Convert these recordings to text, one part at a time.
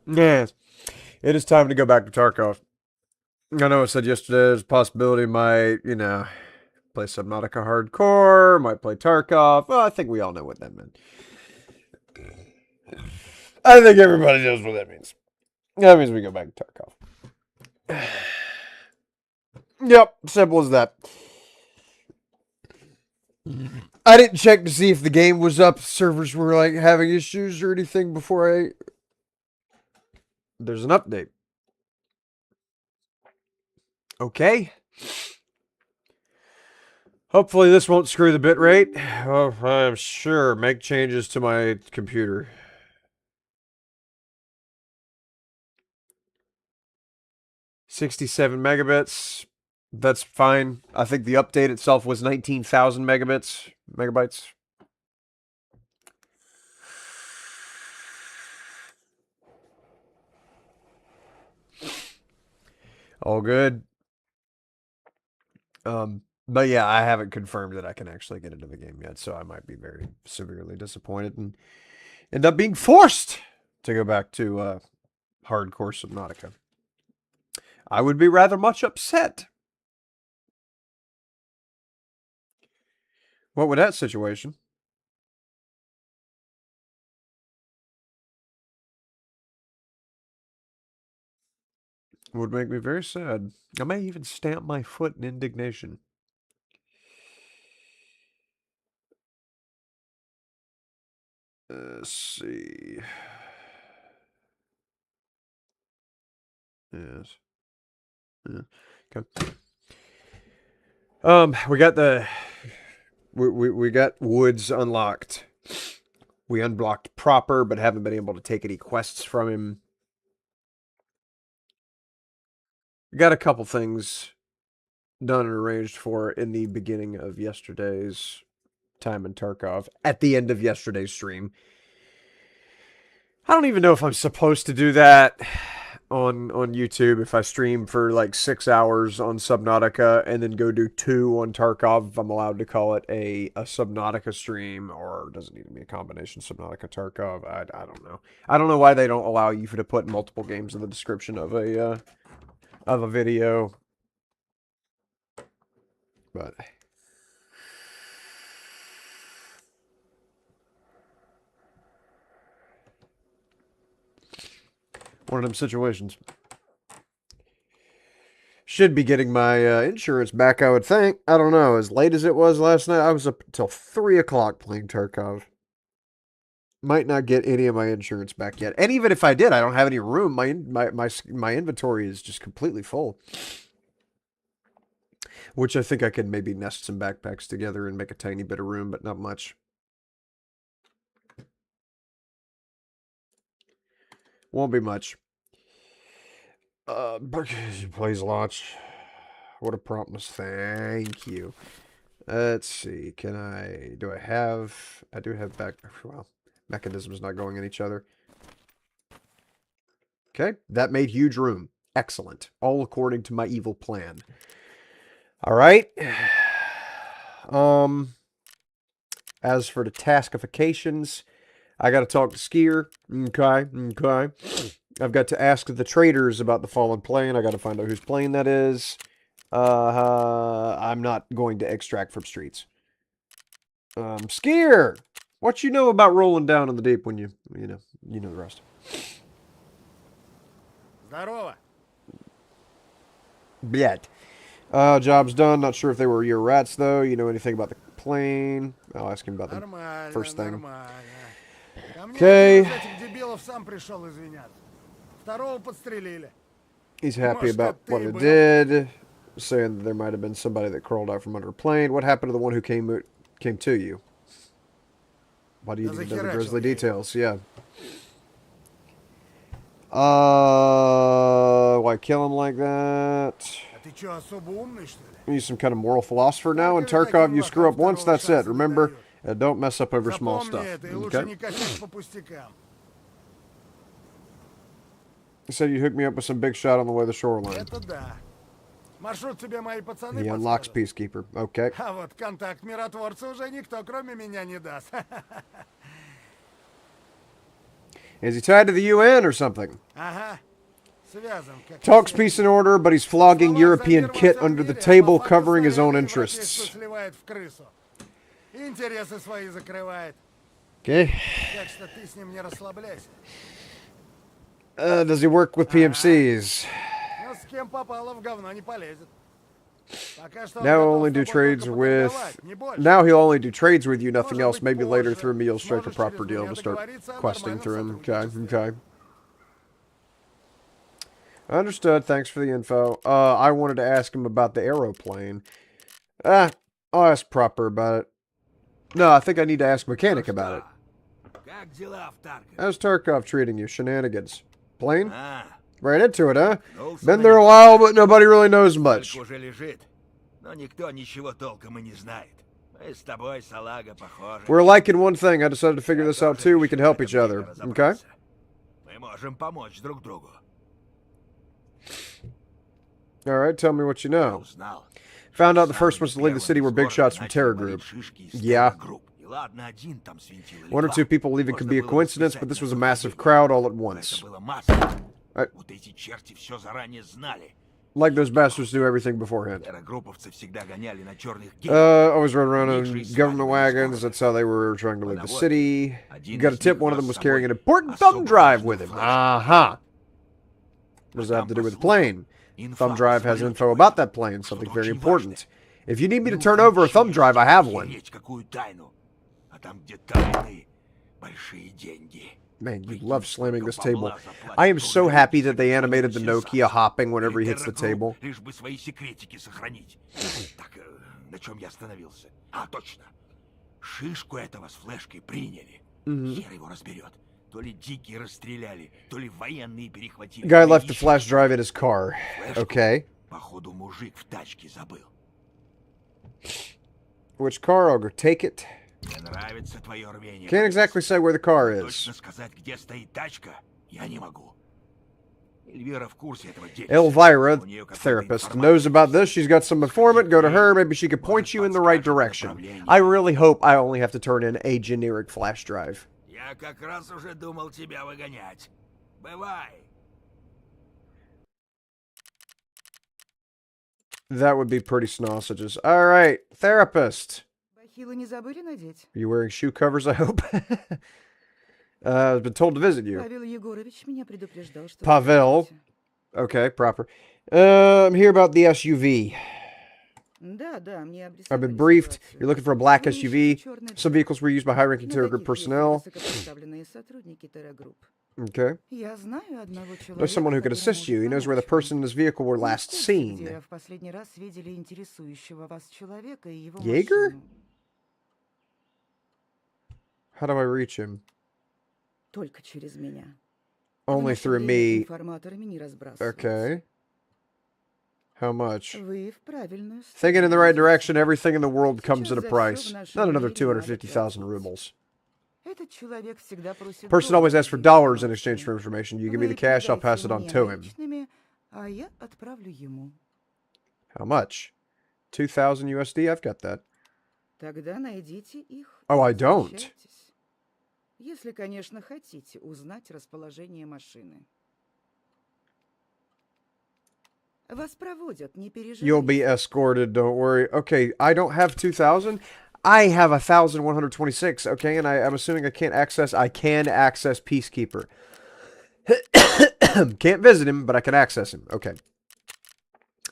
Yes, it is time to go back to Tarkov. I know I said yesterday there's a possibility might, play Subnautica Hardcore, might play Tarkov. Well, I think we all know what that meant. I think everybody knows what that means. That means we go back to Tarkov. Yep, simple as that. I didn't check to see if the game was up, servers were like having issues or anything before I. There's an update. Okay. Hopefully this won't screw the bitrate. Oh, I'm sure. Make changes to my computer. 67 megabits. That's fine. I think the update itself was 19,000 megabytes. All good. But yeah, I haven't confirmed that I can actually get into the game yet, so I might be very severely disappointed and end up being forced to go back to hardcore Subnautica. I would be rather much upset. What would that situation? Would make me very sad. I may even stamp my foot in indignation. Let's see. Yes. Yeah. Okay. We got the we got Woods unlocked. We unblocked Proper, but haven't been able to take any quests from him. We got a couple things done and arranged for in the beginning of yesterday's time in Tarkov. At the end of yesterday's stream. I don't even know if I'm supposed to do that on YouTube if I stream for like 6 hours on Subnautica and then go do 2 on Tarkov. If I'm allowed to call it a Subnautica stream, or does it need to be a combination Subnautica Tarkov? I don't know. I don't know why they don't allow you to put multiple games in the description of a video, but one of them situations. Should be getting my insurance back, I would think. I don't know. As late as it was last night, I was up until 3 o'clock playing Tarkov. Might not get any of my insurance back yet. And even if I did, I don't have any room. My inventory is just completely full. Which I think I could maybe nest some backpacks together and make a tiny bit of room, but not much. Won't be much. Please launch. What a promptness. Thank you. Let's see. Do I do have well, mechanisms not going in each other. Okay. That made huge room. Excellent. All according to my evil plan. All right. As for the taskifications, I got to talk to Skier. Okay. I've got to ask the traders about the fallen plane. I got to find out whose plane that is. I'm not going to extract from streets. Skier, what you know about rolling down in the deep when you know the rest. Здорово. Yet. Job's done. Not sure if they were your rats, though. You know anything about the plane? I'll ask him about the Нормально, first thing. нормально. Ко мне Okay. один из этих дебилов сам пришел извиняться. Второго подстрелили. He's happy Может, about это what ты I был? did, saying that there might have been somebody that crawled out from under a plane. What happened to the one who came to you? Why do you Да need to know the захерачил grisly я его. details? Yeah. Why kill him like that? А ты что, особо умный, что ли? Are you some kind of moral philosopher now? In Только Tarkov, таким you screw up лохам once, второго that's it. шанса не Remember, дают. don't mess up over small Запомни stuff. это и лучше Okay? не косись по пустякам. He said you hooked me up with some big shot on the way to the shoreline. Это да. Маршрут тебе мои пацаны He unlocks подскажут. Peacekeeper. Okay. А вот контакт миротворца уже никто, кроме меня, не даст. Is he tied to the UN or something? Ага. Связан, как Talks все. peace and order, but he's flogging European kit under the table, covering his own interests. Сливает в крысу. Интересы свои закрывает. Okay. Так что ты с ним не расслабляйся. Does he work with PMCs? Но с кем попало в говно не полезет. Пока что он Now готов only с do тобой trades только with. поторговать, не больше. Now he'll only do trades with you, nothing Может else. быть, Maybe later позже through me you'll strike a сможешь proper через deal меня to start договориться о questing нормальном through him. Okay, сотрудничестве. okay. Understood. Thanks for the info. I wanted to ask him about the aeroplane. I'll ask Proper about it. No, I think I need to ask Mechanic about it. Как дела в Таркове? How's Tarkov treating you? Shenanigans. Plane? А, Right into it, huh? вернулся Been на there a него. while, but nobody really knows much. Только уже лежит. Но никто ничего толком и не знает. Мы с тобой, салага, похожи. We're liking one thing. I decided to figure Я this out тоже too. We can решил help в each этом other. деле Okay? разобраться. Мы можем помочь друг другу. Alright, tell me what you Я know. узнал. Found out the Самыми first ones to leave the city were big первыми shots from начали Terror валить Group. шишки из Yeah. Terror Group. И ладно, один там свинтил или One or два. two people leaving could Можно be a было coincidence, расписать but this на was a massive совпадение. crowd all at Но once. это было масса. I- Вот эти черти все заранее знали. Like those bastards do everything beforehand. Террогрупповцы всегда гоняли на черных Always rode around on government wagons. That's how they were trying to leave the city. You got a tip, one of them was carrying an important thumb drive with him. Uh-huh. What does that have to do with the plane? Thumb drive has info about that plane, something very important. If you need me to turn over a thumb drive, I have one. Man, you love slamming this table. I am so happy that they animated the Nokia hopping whenever he hits the table. Лишь бы свои секретики сохранить. Так, на чем я остановился? А, точно. Шишку этого с флешкой приняли. Хер его разберет. То ли дикие расстреляли, то ли военные перехватили. Guy left the flash drive in his car. Флешку, Okay. походу, мужик в тачке забыл. Which car? I'll go take it. Мне нравится твое рвение. Can't exactly say where the car is. Точно сказать, где стоит тачка, я не могу. Эльвира в курсе этого дела. Elvira, therapist, knows about this. She's got some informant. Go to her. Maybe she could point you in the right direction. I really hope I only have to turn in a generic flash drive. Я как раз уже думал тебя выгонять. Бывай. That would be pretty sausages. All right, therapist. Бахилы не забыли надеть? Are you wearing shoe covers, I hope? I've been told to visit you. Павел Егорович меня предупреждал, что... Pavel. Okay, proper. I'm here about the SUV. Да, да, мне I've been обрисовали briefed. ситуацию. You're looking for a black Вы SUV. ищете чёрный Some джип. vehicles were used by high-ranking На Terror Group таких ездят personnel. высокопоставленные сотрудники Террогрупп. Okay. Я знаю одного человека, There's someone who can который assist you. He может knows where the помочь вам. person in this vehicle were Он в last курсе, seen. где в последний раз видели интересующего вас человека и его Jaeger? машину. How do I reach him? Только через меня. В Only наше through время me. информаторами не разбрасываются. Okay. How much? Вы в правильную Thinking in the сторону right идете. direction, everything in the world comes at a Сейчас за всё price. в нашем Not another мире надо 250,000 платить. rubles. Этот человек всегда просит Person always доллары asks for за dollars in информацию. exchange for information. You give me Вы the cash, I'll передайте pass it on мне to him. наличными, а я отправлю ему. How much? 2,000 USD? I've got that. Тогда найдите их. Oh, и I don't. возвращайтесь. Если, конечно, хотите узнать расположение машины. Вас проводят, не You'll be переживайте. escorted, don't worry. Okay, I don't have 2,000. I have 1,126, okay? And I'm assuming I can access Peacekeeper. Can't visit him, but I can access him. Okay.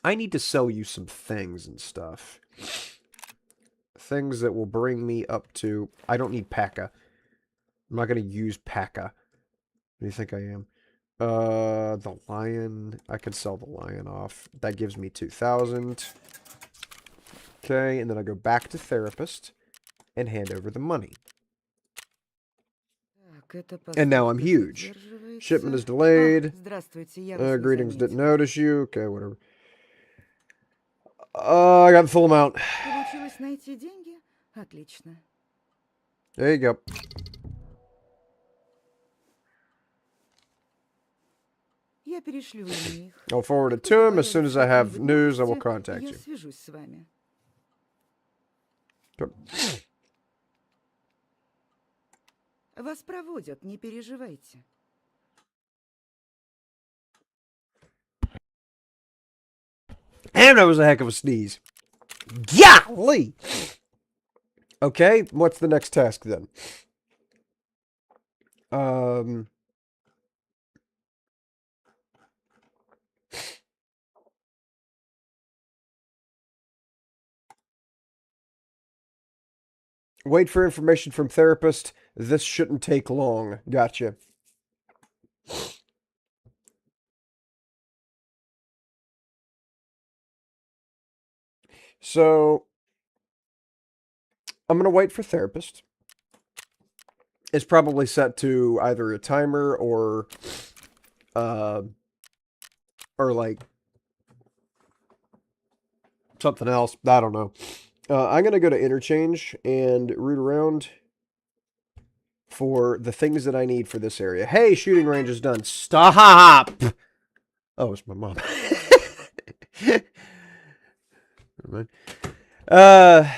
I need to sell you some things and stuff. Things that will bring me up to... I don't need P.A.C.A. I'm not going to use P.A.C.A. What do you think I am? The lion. I could sell the lion off. That gives me 2,000. Okay, and then I go back to therapist and hand over the money. Так, эта And now I'm поставка huge. задерживается. Shipment is delayed. Здравствуйте, я вас не Greetings, didn't заметила. notice you. Okay, whatever. I got the full amount. Получилось найти деньги? Отлично. There you go. Я перешлю ему их. I'll forward it Как to him. As только soon as I появятся have какие-нибудь news, I will новости, contact я you. свяжусь с вами. Вас проводят, не переживайте. And that was a heck of a sneeze. Golly! Okay, what's the next task then? Wait for information from therapist. This shouldn't take long. Gotcha. So, I'm going to wait for therapist. It's probably set to either a timer or like something else. I don't know. I'm going to go to interchange and root around for the things that I need for this area. Hey, shooting range is done. Stop! Oh, it's my mom. Never mind.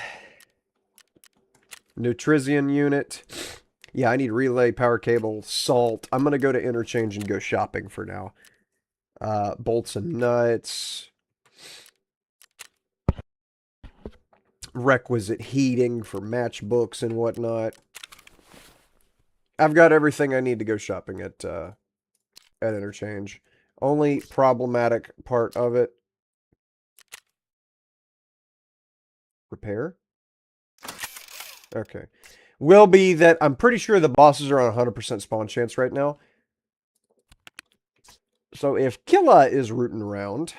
Nutrition unit. Yeah, I need relay, power cable, salt. I'm going to go to interchange and go shopping for now. Bolts and nuts. Requisite heating for matchbooks and whatnot. I've got everything I need to go shopping at interchange. Only problematic part of it. Repair? Okay. Will be that I'm pretty sure the bosses are on 100% spawn chance right now. So if Killa is rooting around,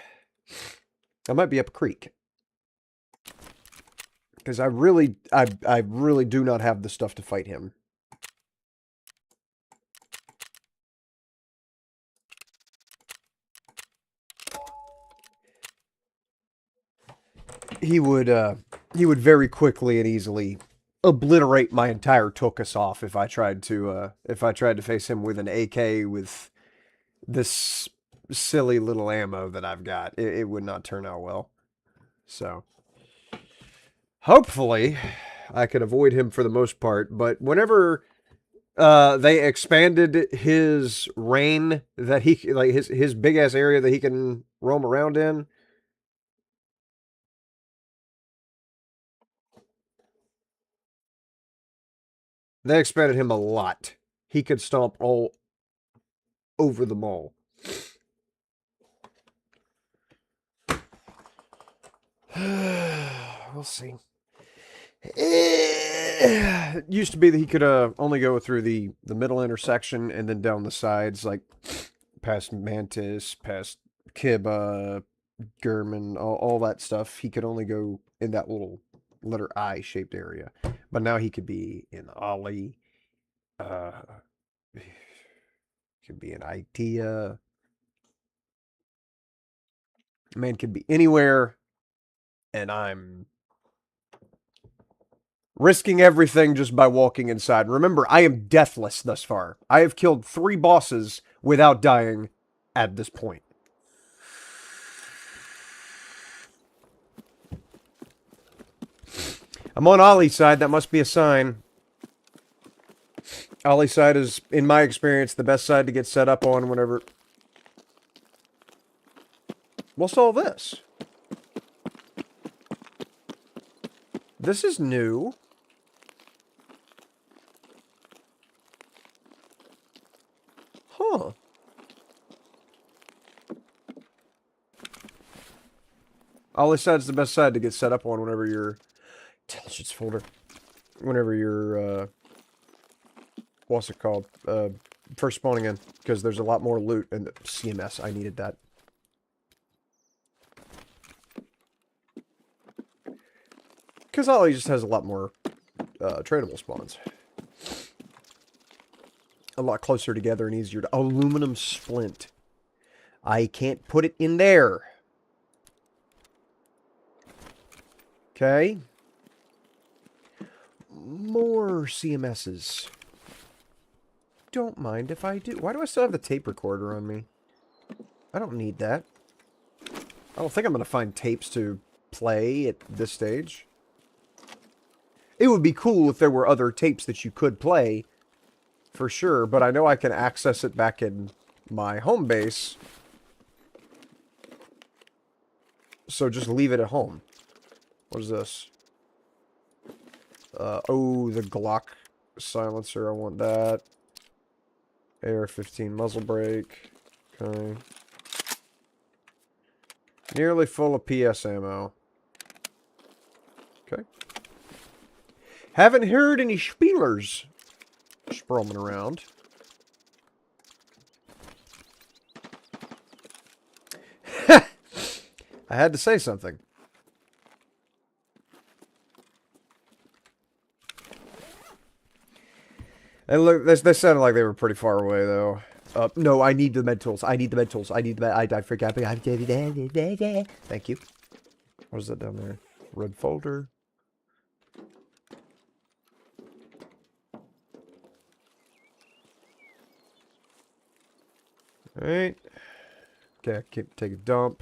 I might be up a creek. Because I really do not have the stuff to fight him. He would very quickly and easily obliterate my entire Tokus off if I tried to face him with an AK with this silly little ammo that I've got. It would not turn out well. So hopefully I can avoid him for the most part, but whenever they expanded his reign that he like his big ass area that he can roam around in. They expanded him a lot. He could stomp all over the mall. We'll see. It used to be that he could only go through the middle intersection and then down the sides, like past Mantis, past Kiba, German, all that stuff. He could only go in that little letter I shaped area. But now he could be in Ollie. Could be in IKEA. Man could be anywhere. And I'm risking everything just by walking inside. Remember, I am deathless thus far. I have killed 3 bosses without dying at this point. I'm on Ollie's side. That must be a sign. Ollie's side is, in my experience, the best side to get set up on whenever... What's all this? This is new. Huh. Ollie's side's the best side to get set up on whenever you're... Intelligence folder. Whenever you're, what's it called? First spawning in. Because there's a lot more loot and CMS. I needed that. Because Ollie just has a lot more tradable spawns. A lot closer together and easier to... Aluminum splint. I can't put it in there. Okay. More CMSs. Don't mind if I do. Why do I still have the tape recorder on me? I don't need that. I don't think I'm going to find tapes to play at this stage. It would be cool if there were other tapes that you could play, for sure, but I know I can access it back in my home base So just leave it at home. What is this? Oh, the Glock silencer. I want that. AR-15 muzzle brake. Okay. Nearly full of PS ammo. Okay. Haven't heard any spielers sprawling around. I had to say something. And look, they sounded like they were pretty far away, though. No, I need the med tools. I need the med tools. I need the med... I forgot. Thank you. What is that down there? Red folder. Alright. Okay, take a dump.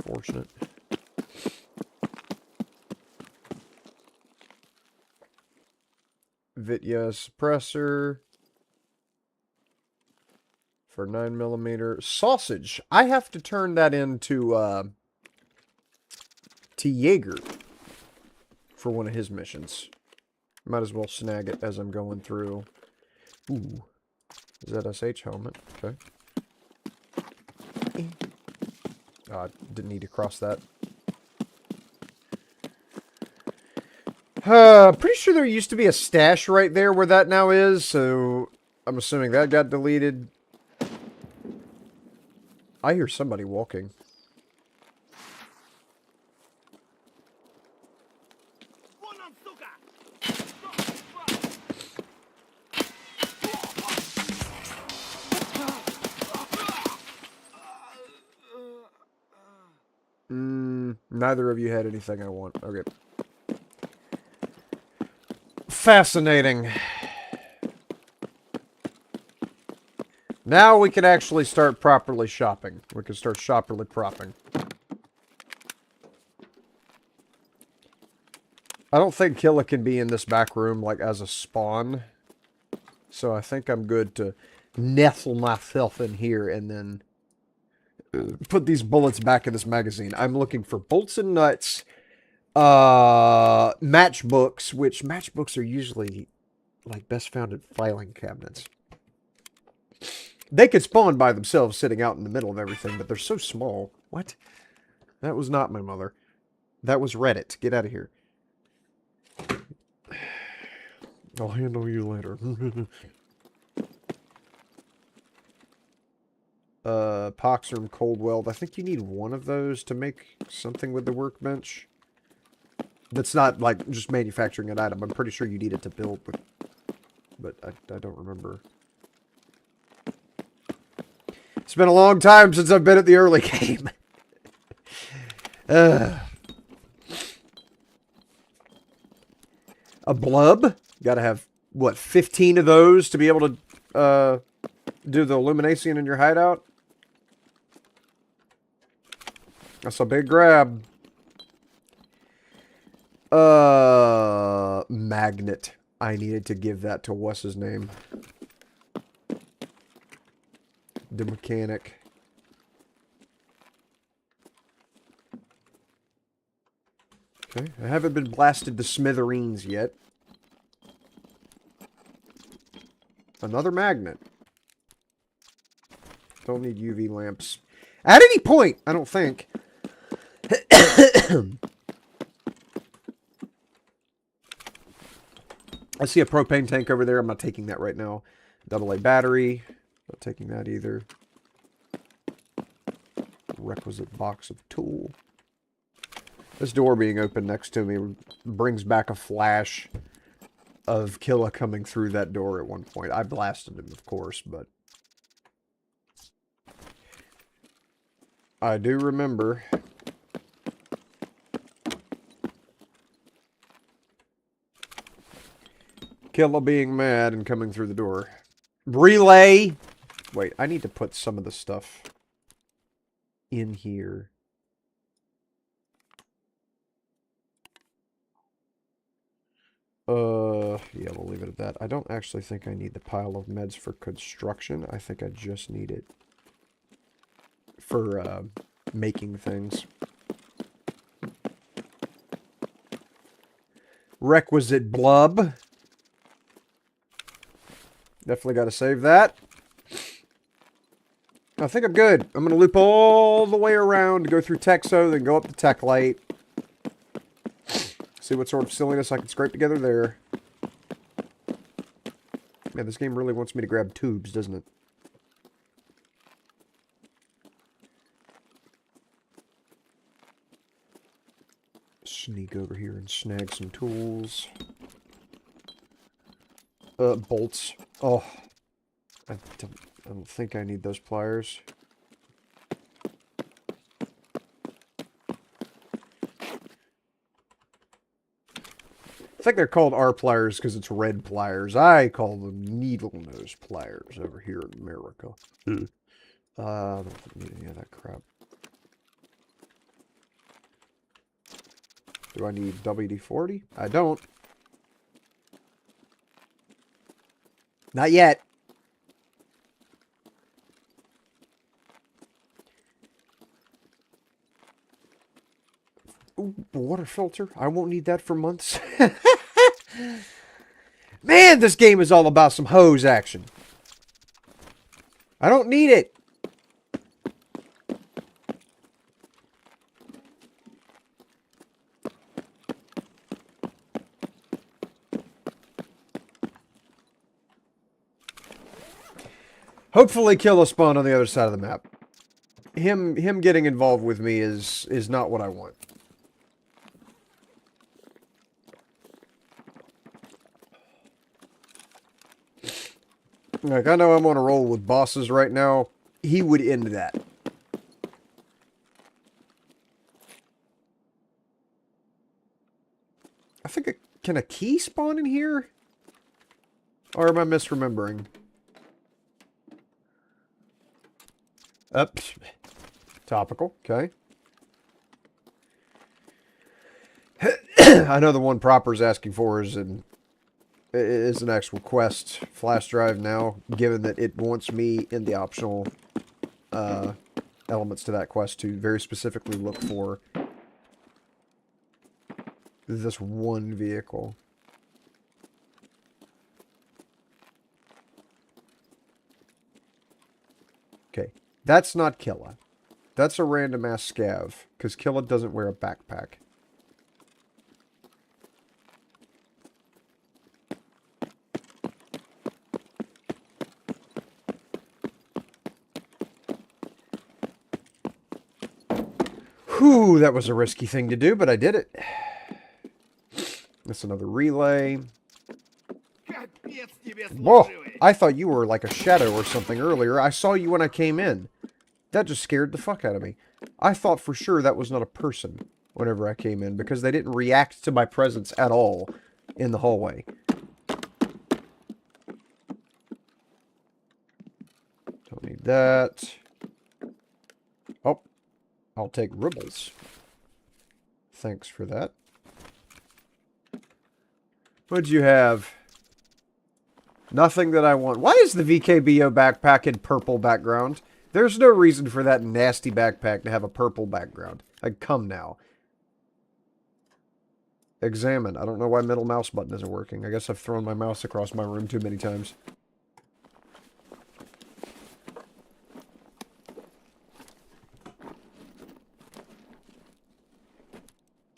Fortunate. Vitya suppressor. For 9mm. Sausage. I have to turn that into, to Jaeger. For one of his missions. Might as well snag it as I'm going through. Ooh. ZSH helmet. Okay. Didn't need to cross that. Pretty sure there used to be a stash right there where that now is, so I'm assuming that got deleted. I hear somebody walking. Neither of you had anything I want. Okay. Fascinating. Now we can actually start properly shopping. We can start properly propping. I don't think Killa can be in this back room, like, as a spawn. So I think I'm good to nestle myself in here and then put these bullets back in this magazine. I'm looking for bolts and nuts, matchbooks, which matchbooks are usually, like, best found in filing cabinets. They could spawn by themselves sitting out in the middle of everything, but they're so small. What? That was not my mother. That was Reddit. Get out of here. I'll handle you later. Poxrum cold weld. I think you need one of those to make something with the workbench. That's not, like, just manufacturing an item. I'm pretty sure you need it to build, but I don't remember. It's been a long time since I've been at the early game. A blub? Gotta have, what, 15 of those to be able to do the illumination in your hideout? That's a big grab. Magnet. I needed to give that to what's his name? The mechanic. Okay, I haven't been blasted to smithereens yet. Another magnet. Don't need UV lamps. At any point, I don't think. I see a propane tank over there. I'm not taking that right now. AA battery. Not taking that either. Requisite box of tool. This door being open next to me brings back a flash of Killa coming through that door at one point. I blasted him, of course, but I do remember. Killa being mad and coming through the door. Relay! Wait, I need to put some of the stuff in here. Yeah, we'll leave it at that. I don't actually think I need the pile of meds for construction. I think I just need it for making things. Requisite blub. Definitely got to save that. I think I'm good. I'm going to loop all the way around, go through Texo, then go up to Tech Light. See what sort of silliness I can scrape together there. Man, this game really wants me to grab tubes, doesn't it? Sneak over here and snag some tools. Bolts. Oh. I don't think I need those pliers. I think they're called R pliers because it's red pliers. I call them needle nose pliers over here in America. I don't need any of that crap. Do I need WD-40? I don't. Not yet. Ooh, water filter. I won't need that for months. Man, this game is all about some hose action. I don't need it. Hopefully kill a spawn on the other side of the map. Him getting involved with me is not what I want. Like, I know I'm on a roll with bosses right now. He would end that. I think can a key spawn in here? Or am I misremembering? Topical, okay. I know the one Proper's asking for is an actual quest flash drive now, given that it wants me in the optional elements to that quest to very specifically look for this one vehicle. Okay, that's not Killa. That's a random ass scav, because Killa doesn't wear a backpack. Whew, that was a risky thing to do, but I did it. That's another relay. Whoa, I thought you were like a shadow or something earlier. I saw you when I came in. That just scared the fuck out of me. I thought for sure that was not a person whenever I came in, because they didn't react to my presence at all in the hallway. Don't need that. Oh, I'll take ribbles. Thanks for that. What'd you have? Nothing that I want. Why is the VKBO backpack in purple background? There's no reason for that nasty backpack to have a purple background. Like, come now. Examine. I don't know why middle mouse button isn't working. I guess I've thrown my mouse across my room too many times.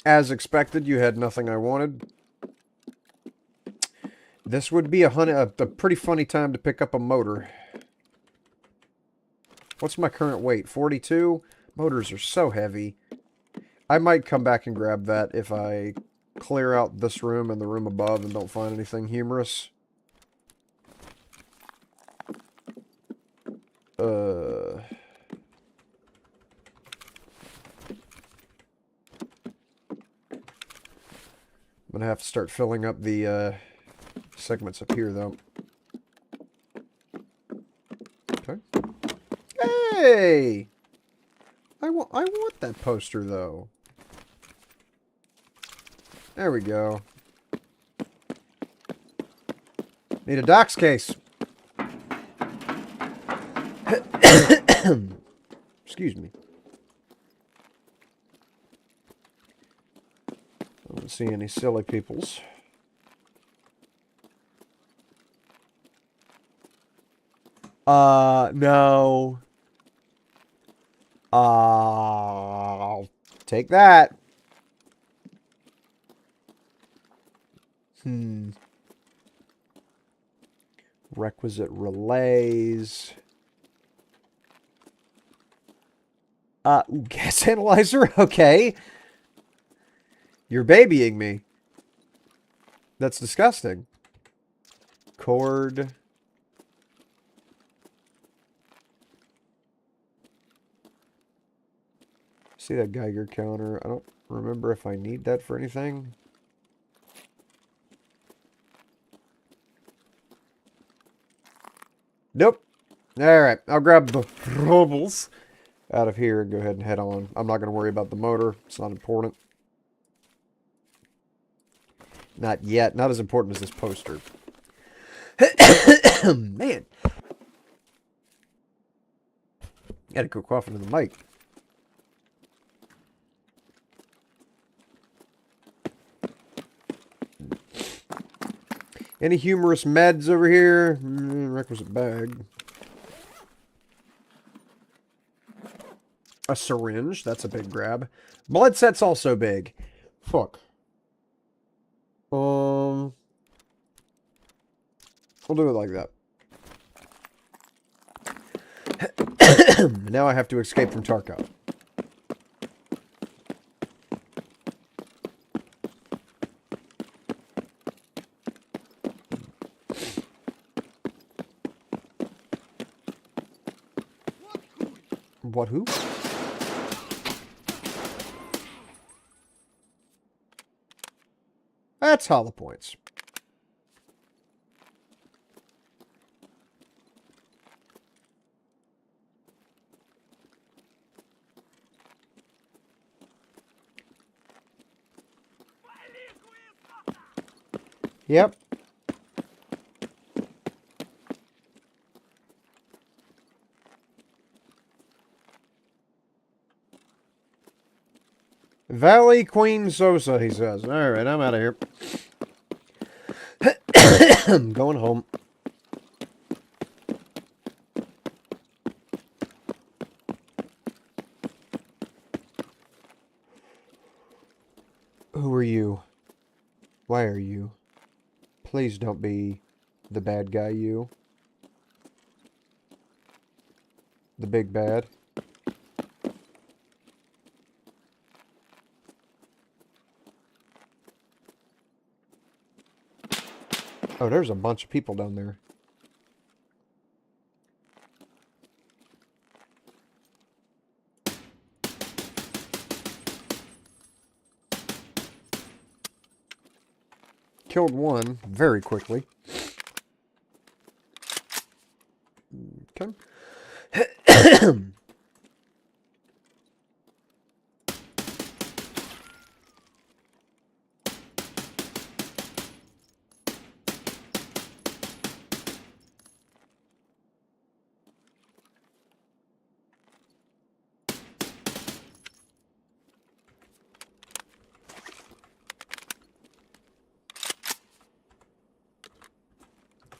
As expected, you had nothing I wanted. This would be a pretty funny time to pick up a motor. What's my current weight? 42? Motors are so heavy. I might come back and grab that if I clear out this room and the room above and don't find anything humorous. I'm gonna have to start filling up the segments up here, though. Okay. Hey! I want that poster, though. There we go. Need a docs case. Excuse me. I don't see any silly peoples. No. I'll take that. Requisite relays. Gas analyzer? Okay. You're babying me. That's disgusting. Cord. See that Geiger counter? I don't remember if I need that for anything. Nope. Alright, I'll grab the throwables out of here and go ahead and head on. I'm not going to worry about the motor. It's not important. Not yet. Not as important as this poster. Man. Gotta go coughing in the mic. Any humorous meds over here? Requisite bag. A syringe. That's a big grab. Blood set's also big. Fuck. We'll do it like that. Now I have to escape from Tarkov. What, who? That's hollow points. Yep. Valley Queen Sosa, he says. Alright, I'm out of here. I'm going home. Who are you? Why are you? Please don't be the bad guy, you. The big bad. Oh, there's a bunch of people down there. Killed one very quickly. Okay.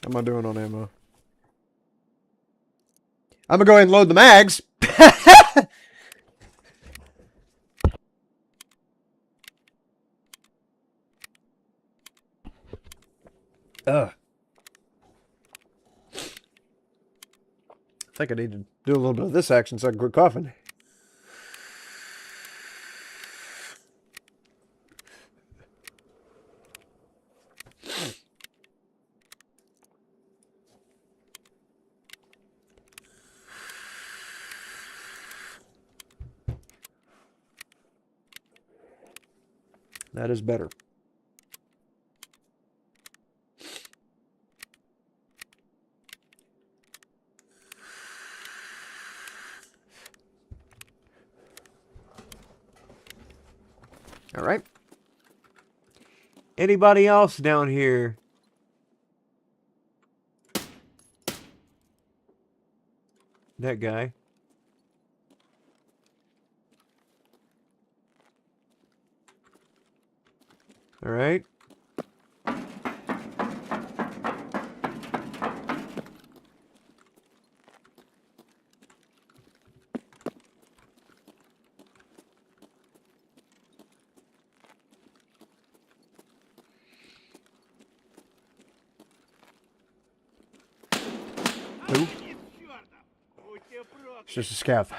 How am I doing on ammo? I'm gonna go ahead and load the mags. Ugh. I think I need to do a little bit of this action so I can quit coughing. That is better. All right. Anybody else down here? That guy. Alright. Who? It's just a scav.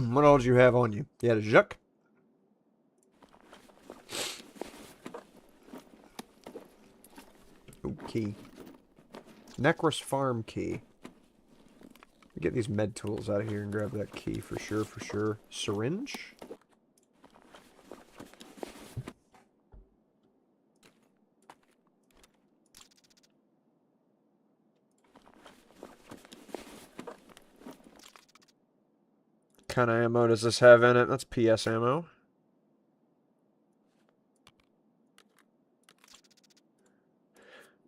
What all did you have on you? You had a Juk? Oh, key. Necros farm key. Get these med tools out of here and grab that key for sure, for sure. Syringe? What kind of ammo does this have in it? That's PS ammo.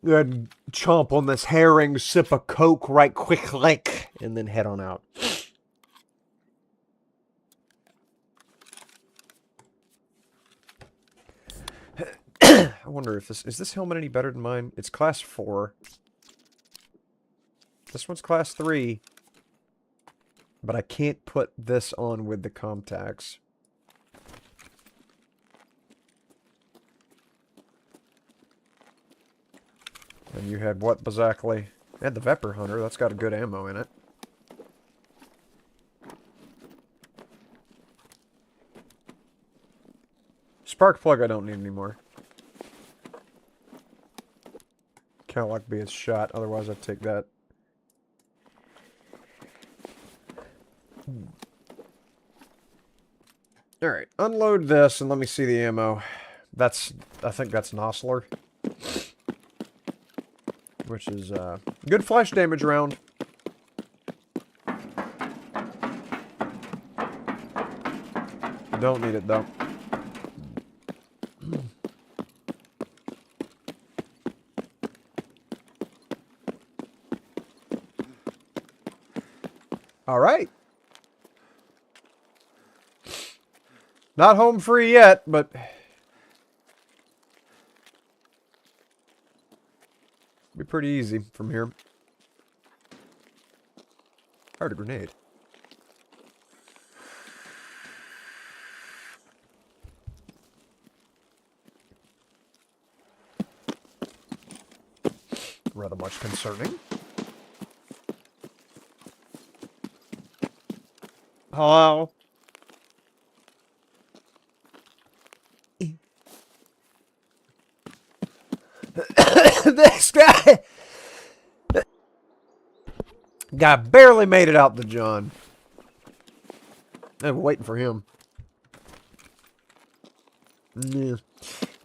Go ahead and chomp on this herring, sip a Coke right quick like, and then head on out. I wonder if is this helmet any better than mine? It's class 4. This one's class 3. But I can't put this on with the contacts. And you had what exactly? I had the Vepr Hunter. That's got a good ammo in it. Spark plug I don't need anymore. Can't like be a shot, otherwise I'd take that. Alright, unload this and let me see the ammo. I think that's Nosler. Which is, good flash damage round. Don't need it, though. Alright. Not home free yet, but... be pretty easy from here. Heard a grenade. Rather much concerning. Hello? This guy barely made it out the John. I'm waiting for him. Yeah.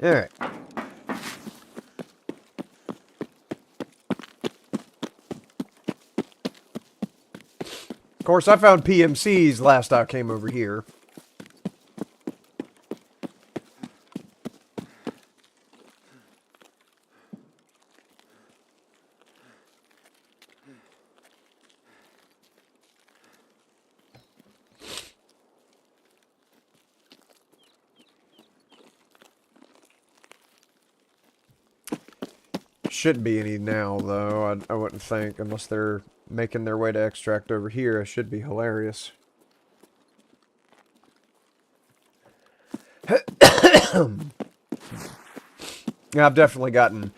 Alright. Of course, I found PMCs last I came over here. Shouldn't be any now, though. I wouldn't think, unless they're making their way to extract over here. It should be hilarious. Yeah, I've definitely gotten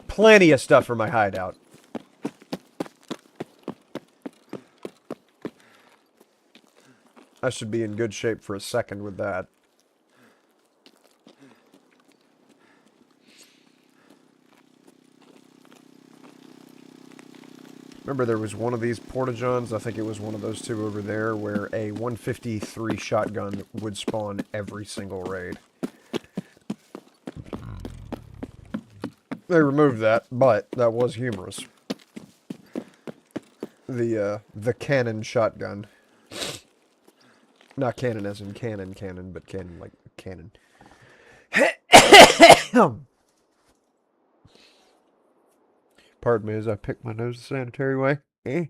plenty of stuff for my hideout. I should be in good shape for a second with that. Remember there was one of these porta-johns, I think it was one of those two over there, where a 153 shotgun would spawn every single raid. They removed that, but that was humorous. The cannon shotgun. Not cannon as in cannon, but cannon like cannon. Pardon me as I pick my nose the sanitary way. Eh.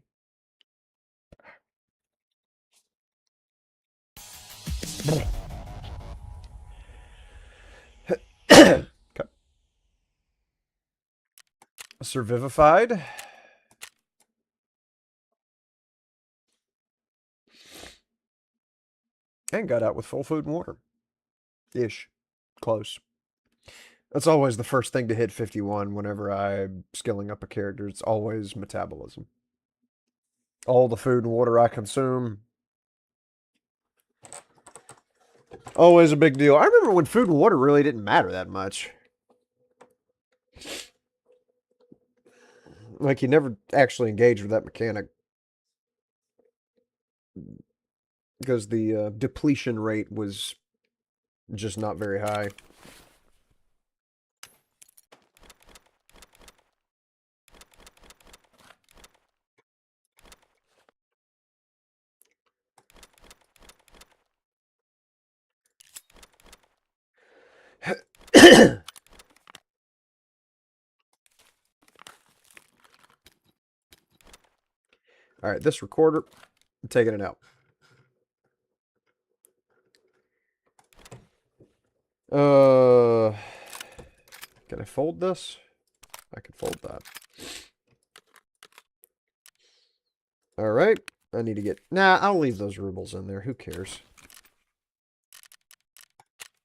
Okay. Survivified. And got out with full food and water. Ish. Close. That's always the first thing to hit 51 whenever I'm skilling up a character. It's always metabolism. All the food and water I consume. Always a big deal. I remember when food and water really didn't matter that much. Like, you never actually engaged with that mechanic. Because the depletion rate was just not very high. Alright, this recorder, I'm taking it out. Can I fold this? I can fold that. Alright, I need to get... Nah, I'll leave those rubles in there. Who cares?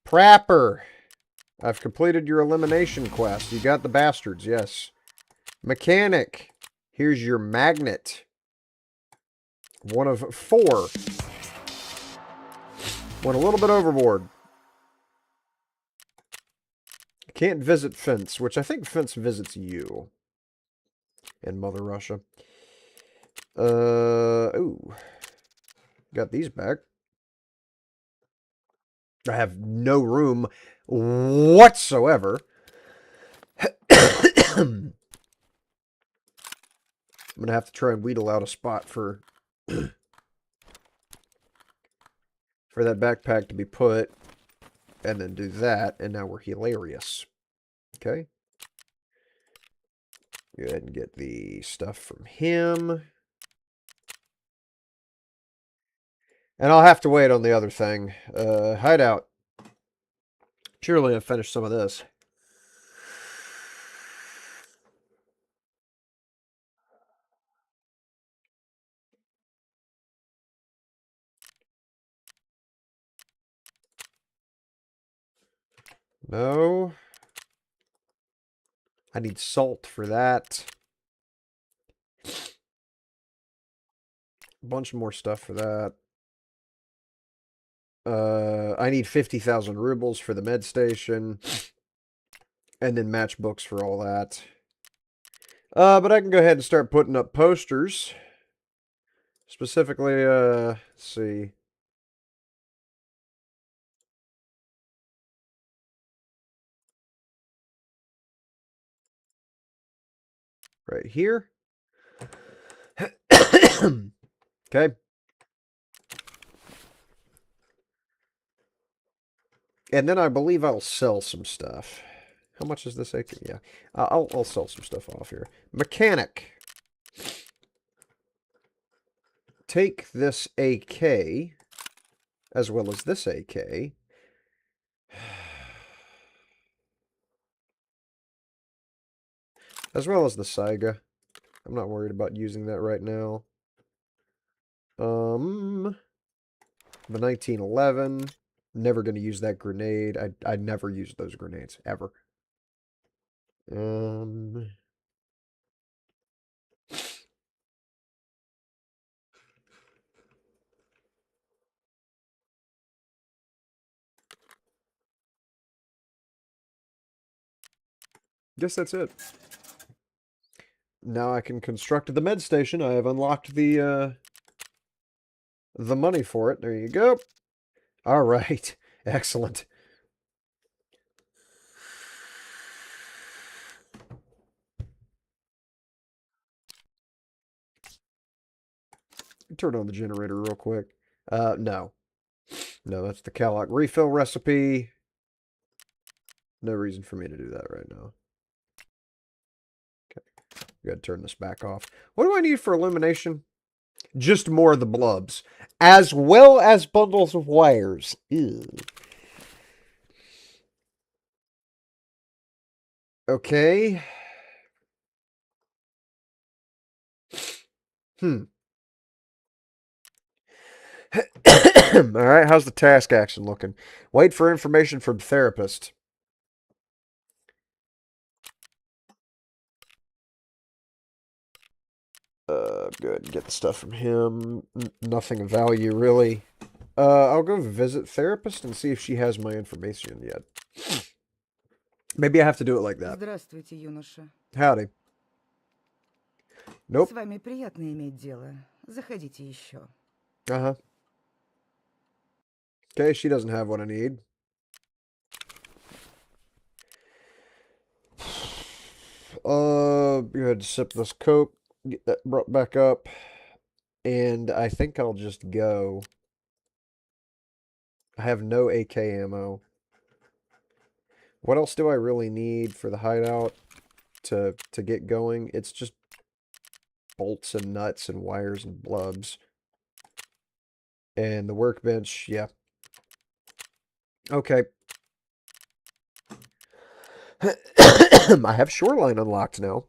Prapper! I've completed your elimination quest. You got the bastards, yes. Mechanic. Here's your magnet. One of 4. Went a little bit overboard. Can't visit Fence, which I think Fence visits you. In Mother Russia. Ooh. Got these back. I have no room whatsoever. I'm going to have to try and wheedle out a spot for for that backpack to be put. And then do that. And now we're hilarious. Okay. Go ahead and get the stuff from him. And I'll have to wait on the other thing. Hideout. Surely I've finished some of this. No. I need salt for that. A bunch more stuff for that. I need 50,000 rubles for the med station. And then matchbooks for all that. But I can go ahead and start putting up posters. Specifically, let's see. Right here. Okay. And then I believe I'll sell some stuff. How much is this acre? Yeah. I'll sell some stuff off here. Mechanic. Take this AK, as well as this AK. As well as the Saiga. I'm not worried about using that right now. The 1911. Never going to use that grenade. I never use those grenades, ever. Guess that's it. Now I can construct the med station. I have unlocked the money for it. There you go. All right. Excellent. Turn on the generator real quick. No. No, that's the Calloc refill recipe. No reason for me to do that right now. Okay. Gotta turn this back off. What do I need for illumination? Just more of the blubs. As well as bundles of wires. Ew. Okay. Alright, how's the task action looking? Wait for information from therapist. Good. Get the stuff from him. Nothing of value, really. I'll go visit therapist and see if she has my information yet. Maybe I have to do it like that. Здравствуйте, юноша. Howdy. Nope. С вами приятно иметь дело. Заходите еще. Uh-huh. Okay, she doesn't have what I need. Go ahead and sip this Coke. Get that brought back up. And I think I'll just go. I have no AK ammo. What else do I really need for the hideout to get going? It's just bolts and nuts and wires and blubs. And the workbench, yeah. Okay. I have Shoreline unlocked now.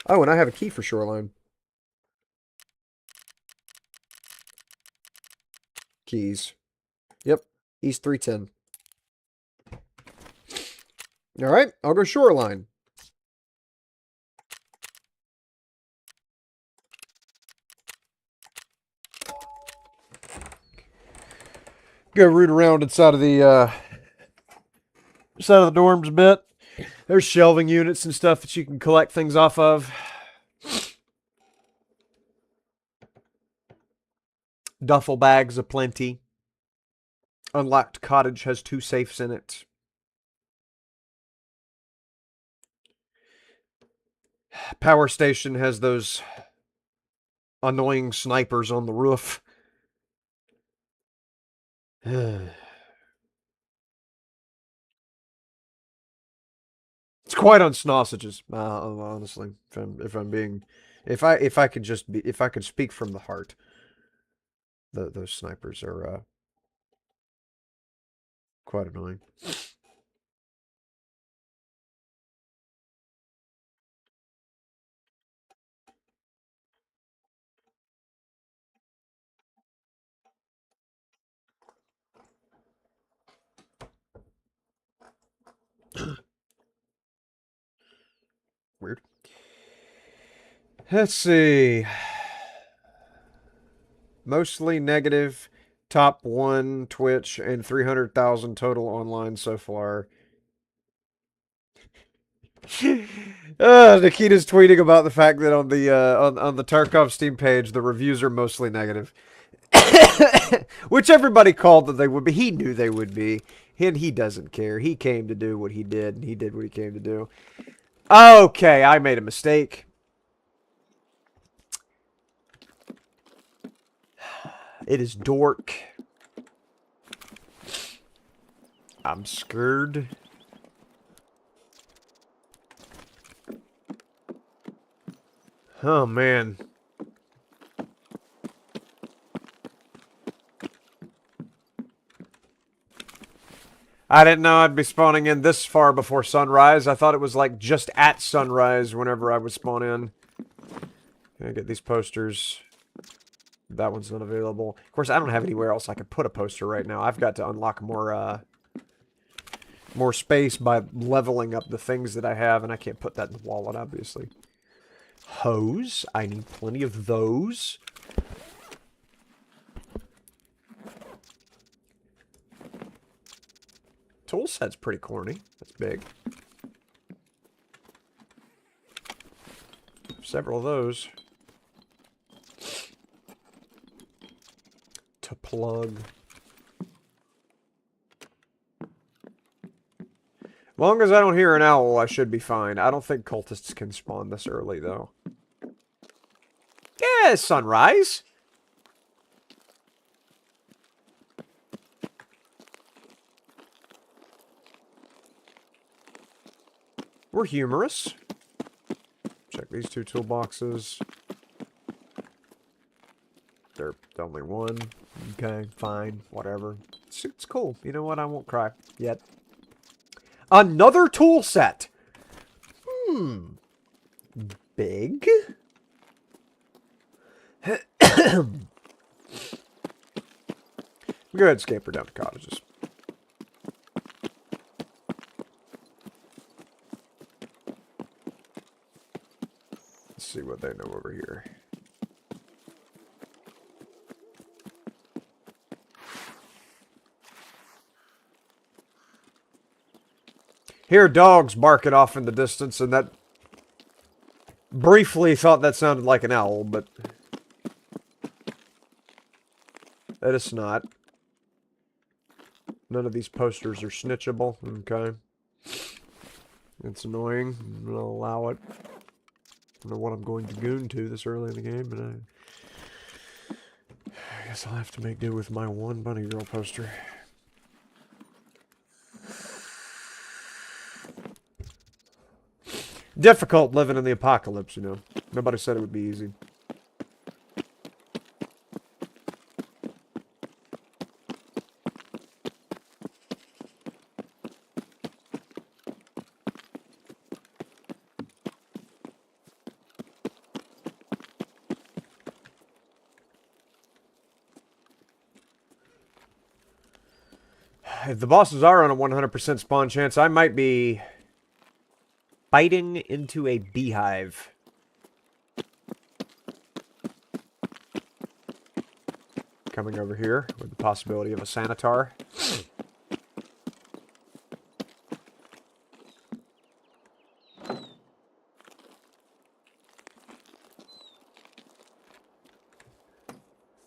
Oh, and I have a key for Shoreline. Keys. Yep. East 310. Alright, I'll go Shoreline. Go root around inside of the dorms a bit. There's shelving units and stuff that you can collect things off of. Duffel bags aplenty. Unlocked cottage has 2 safes in it. Power station has those annoying snipers on the roof. It's quite on sausages, honestly. If I could speak from the heart, those snipers are quite annoying. Weird. Let's see. Mostly negative. Top 1 Twitch and 300,000 total online so far. Nikita's tweeting about the fact that on the Tarkov Steam page the reviews are mostly negative. Which everybody called that they would be. He knew they would be. And he doesn't care. He came to do what he did, and he did what he came to do. Okay, I made a mistake. It is dork. I'm scared. Oh, man. I didn't know I'd be spawning in this far before sunrise. I thought it was like just at sunrise whenever I would spawn in. Gonna get these posters. That one's not available. Of course, I don't have anywhere else I could put a poster right now. I've got to unlock more space by leveling up the things that I have, and I can't put that in the wallet, obviously. Hose. I need plenty of those. Tool set's pretty corny. That's big. Several of those. To plug. As long as I don't hear an owl, I should be fine. I don't think cultists can spawn this early, though. Yeah, sunrise. We're humorous. these 2 toolboxes. They're only 1. Okay, fine, whatever. It's cool. You know what? I won't cry yet. Another tool set. Big. Go ahead, scamper down to cottages. Let's see what they know over here. Hear dogs barking off in the distance, and that briefly thought that sounded like an owl, but it is not. None of these posters are snitchable. Okay. It's annoying. I'm going to allow it. I don't know what I'm going to goon to this early in the game, but I guess I'll have to make do with my one bunny girl poster. Difficult living in the apocalypse, you know. Nobody said it would be easy. If the bosses are on a 100% spawn chance, I might be biting into a beehive. Coming over here with the possibility of a sanitar.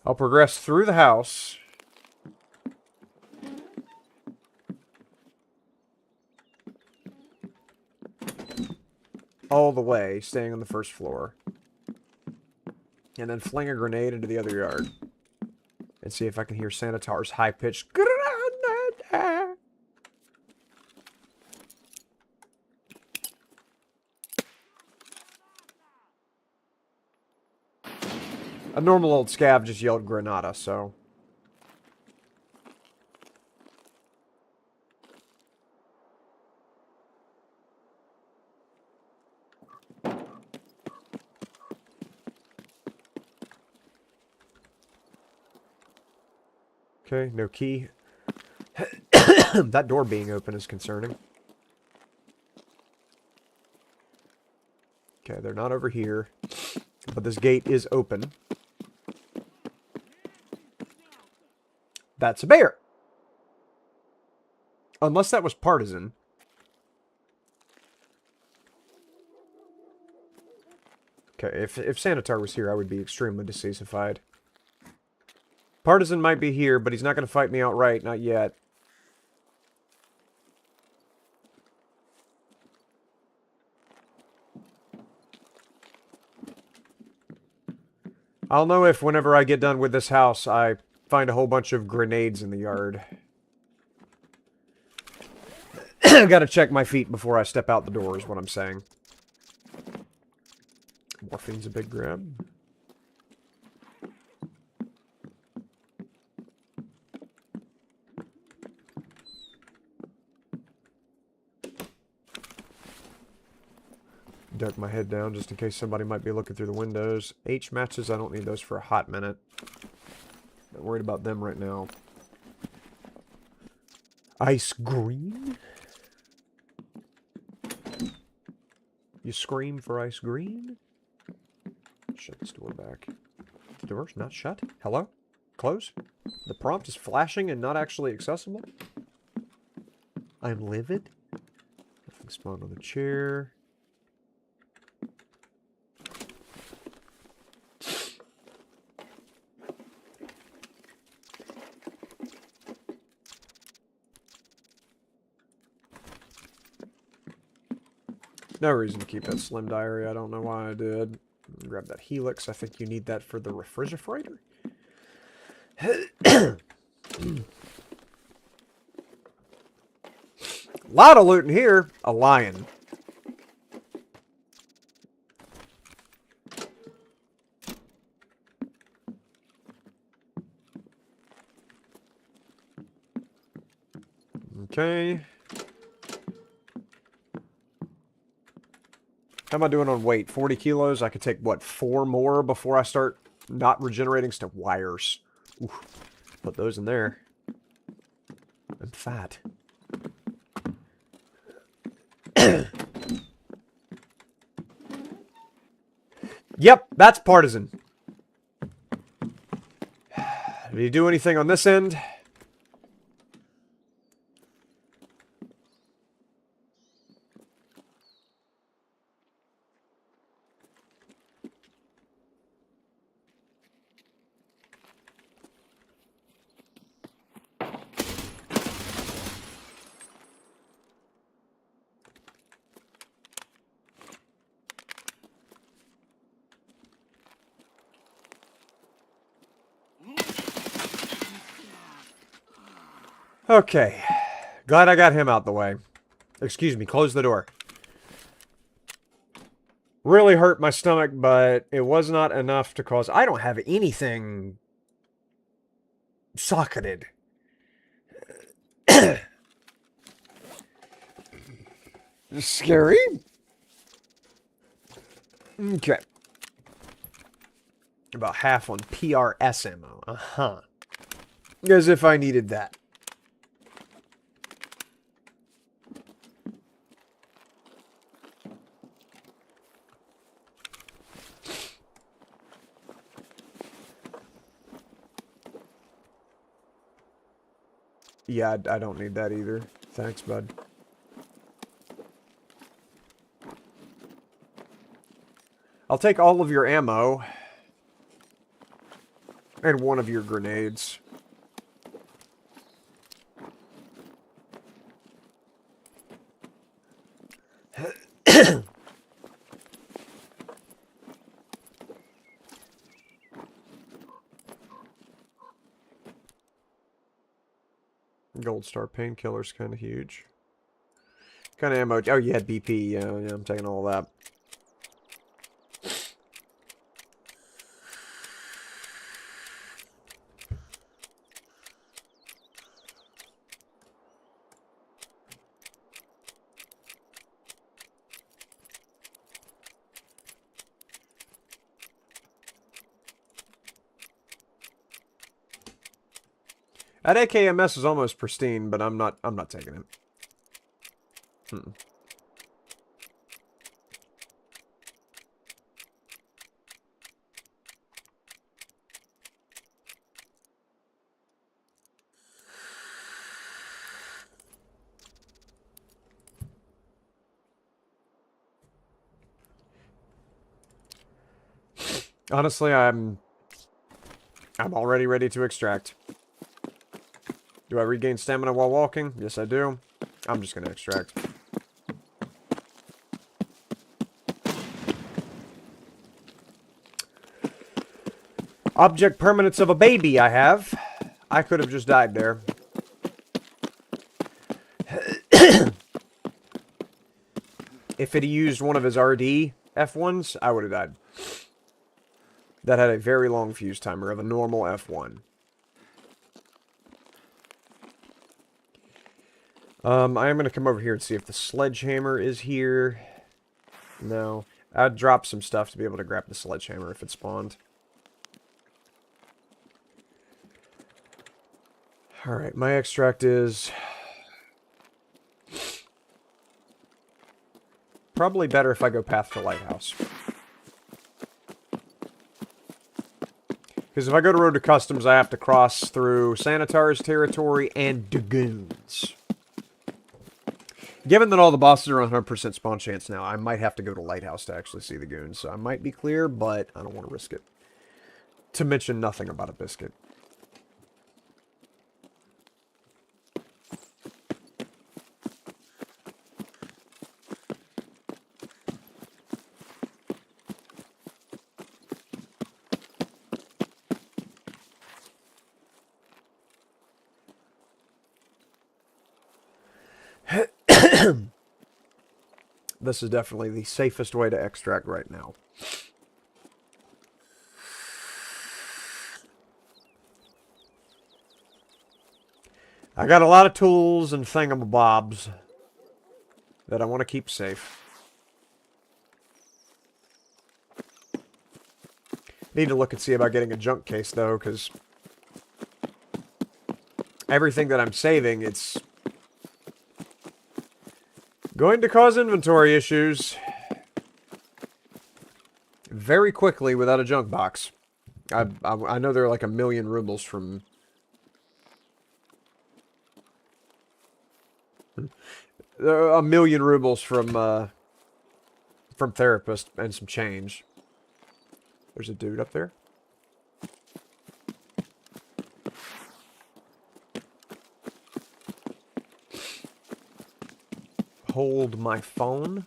I'll progress through the house. All the way, staying on the first floor. And then fling a grenade into the other yard. And see if I can hear Sanitar's high-pitched grenade. A normal old scav just yelled Granada, so... Okay, no key. That door being open is concerning. Okay, they're not over here. But this gate is open. That's a bear. Unless that was partisan. Okay, if Sanitar was here, I would be extremely dissatisfied. Partisan might be here, but he's not going to fight me outright. Not yet. I'll know if whenever I get done with this house, I find a whole bunch of grenades in the yard. I gotta check my feet before I step out the door, is what I'm saying. Morphine's a big grab. Duck my head down just in case somebody might be looking through the windows. H matches, I don't need those for a hot minute. Not worried about them right now. Ice green? You scream for ice green? Shut this door back. The door's not shut? Hello? Close? The prompt is flashing and not actually accessible? I'm livid? Nothing spawned on the chair. No reason to keep that slim diary. I don't know why I did. Grab that helix. I think you need that for the refrigerator. Lot of loot in here. A lion. Okay. How am I doing on weight? 40 kilos? I could take, what, 4 more before I start not regenerating stuff? Wires. Oof. Put those in there. I'm fat. Yep, that's partisan. Did you do anything on this end? Okay. Glad I got him out the way. Excuse me, close the door. Really hurt my stomach, but it was not enough to cause... I don't have anything... socketed. Scary? Okay. About half on PRS ammo. Uh-huh. As if I needed that. Yeah, I don't need that either. Thanks, bud. I'll take all of your ammo. And one of your grenades. Gold Star painkiller's kind of huge. Kind of ammo. Oh, you had BP. Yeah, I'm taking all that. That AKMS is almost pristine, but I'm not taking it. Honestly, I'm already ready to extract. Do I regain stamina while walking? Yes, I do. I'm just gonna extract. Object permanence of a baby I have. I could have just died there. If it used one of his RD F1s, I would have died. That had a very long fuse timer of a normal F1. I am going to come over here and see if the sledgehammer is here. No. I'd drop some stuff to be able to grab the sledgehammer if it spawned. Alright, my extract is... probably better if I go path to Lighthouse. Because if I go to Road to Customs, I have to cross through Sanitar's territory and Dragoons. Given that all the bosses are on 100% spawn chance now, I might have to go to Lighthouse to actually see the goons. So I might be clear, but I don't want to risk it. To mention nothing about a biscuit. This is definitely the safest way to extract right now. I got a lot of tools and thingamabobs that I want to keep safe. Need to look and see about getting a junk case, though, because everything that I'm saving, it's going to cause inventory issues very quickly without a junk box. I know they're like 1,000,000 rubles from... a 1,000,000 rubles from therapist and some change. There's a dude up there. Hold my phone.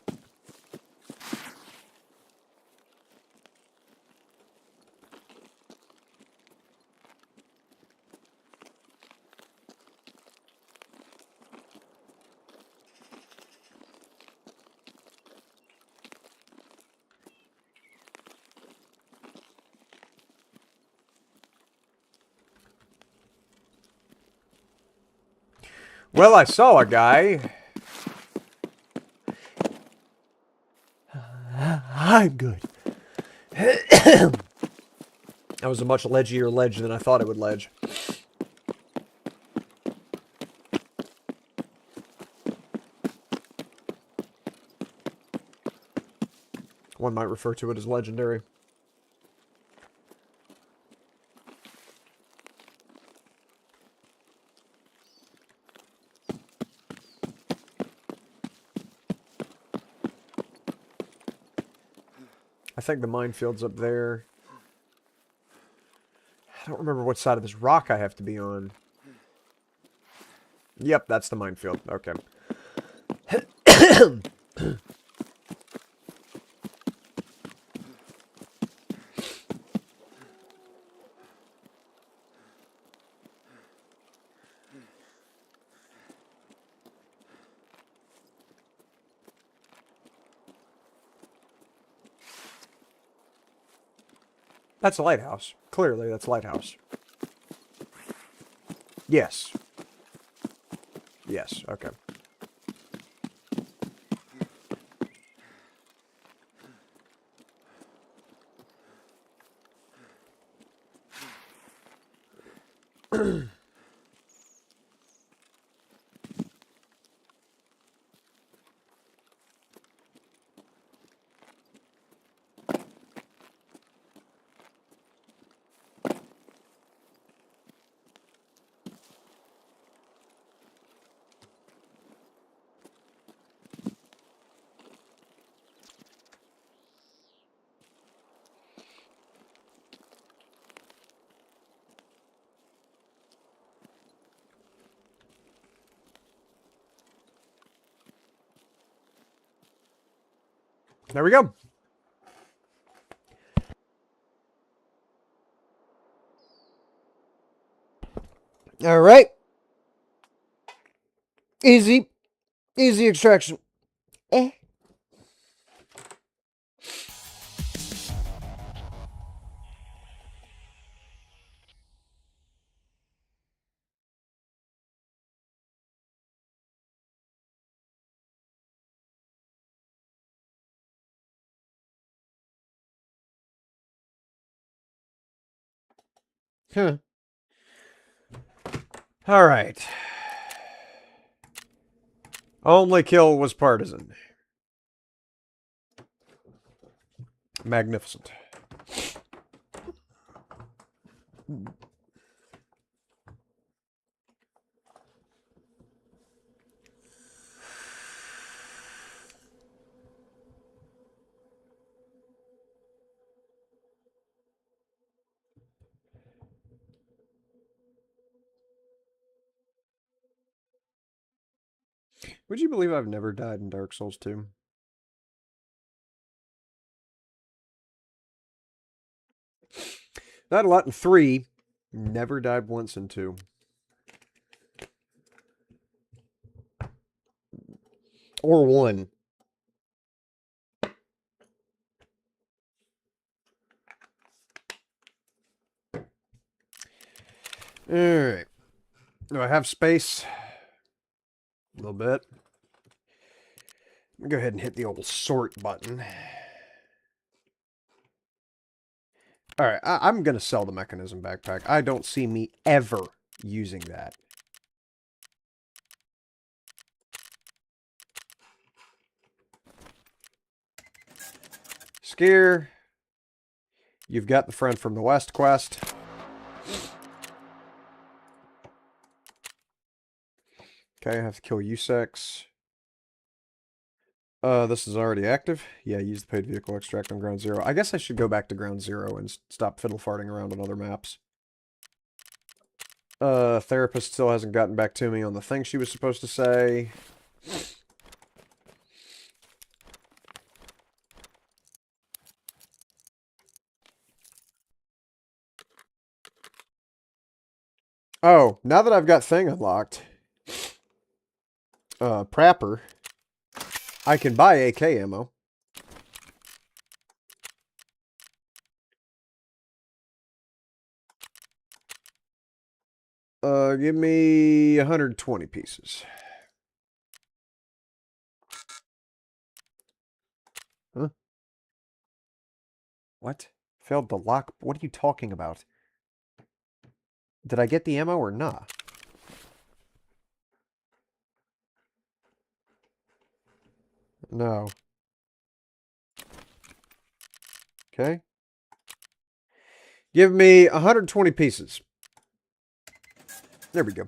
Well, I saw a guy. I'm good. That was a much ledgier ledge than I thought it would ledge. One might refer to it as legendary. I think the minefield's up there. I don't remember what side of this rock I have to be on. Yep, that's the minefield. Okay. That's a lighthouse. Clearly, that's a lighthouse. Yes. Yes, okay. There we go. All right. Easy. Easy extraction. Eh. Huh. All right. Only kill was partisan. Magnificent. Would you believe I've never died in Dark Souls 2? Died a lot in 3. Never died once in 2. Or 1. Alright. Do I have space? A little bit. Let me go ahead and hit the old sort button. Alright, I'm going to sell the mechanism backpack. I don't see me ever using that. Skier. You've got the friend from the West quest. Okay, I have to kill U6. This is already active. Yeah, use the paid vehicle extract on ground zero. I guess I should go back to ground zero and stop fiddle farting around on other maps. Therapist still hasn't gotten back to me on the thing she was supposed to say. Oh, now that I've got thing unlocked, Prapper, I can buy AK ammo. Give me 120 pieces. Huh? What? Failed the lock? What are you talking about? Did I get the ammo or not? No. Okay. Give me 120 pieces. There we go.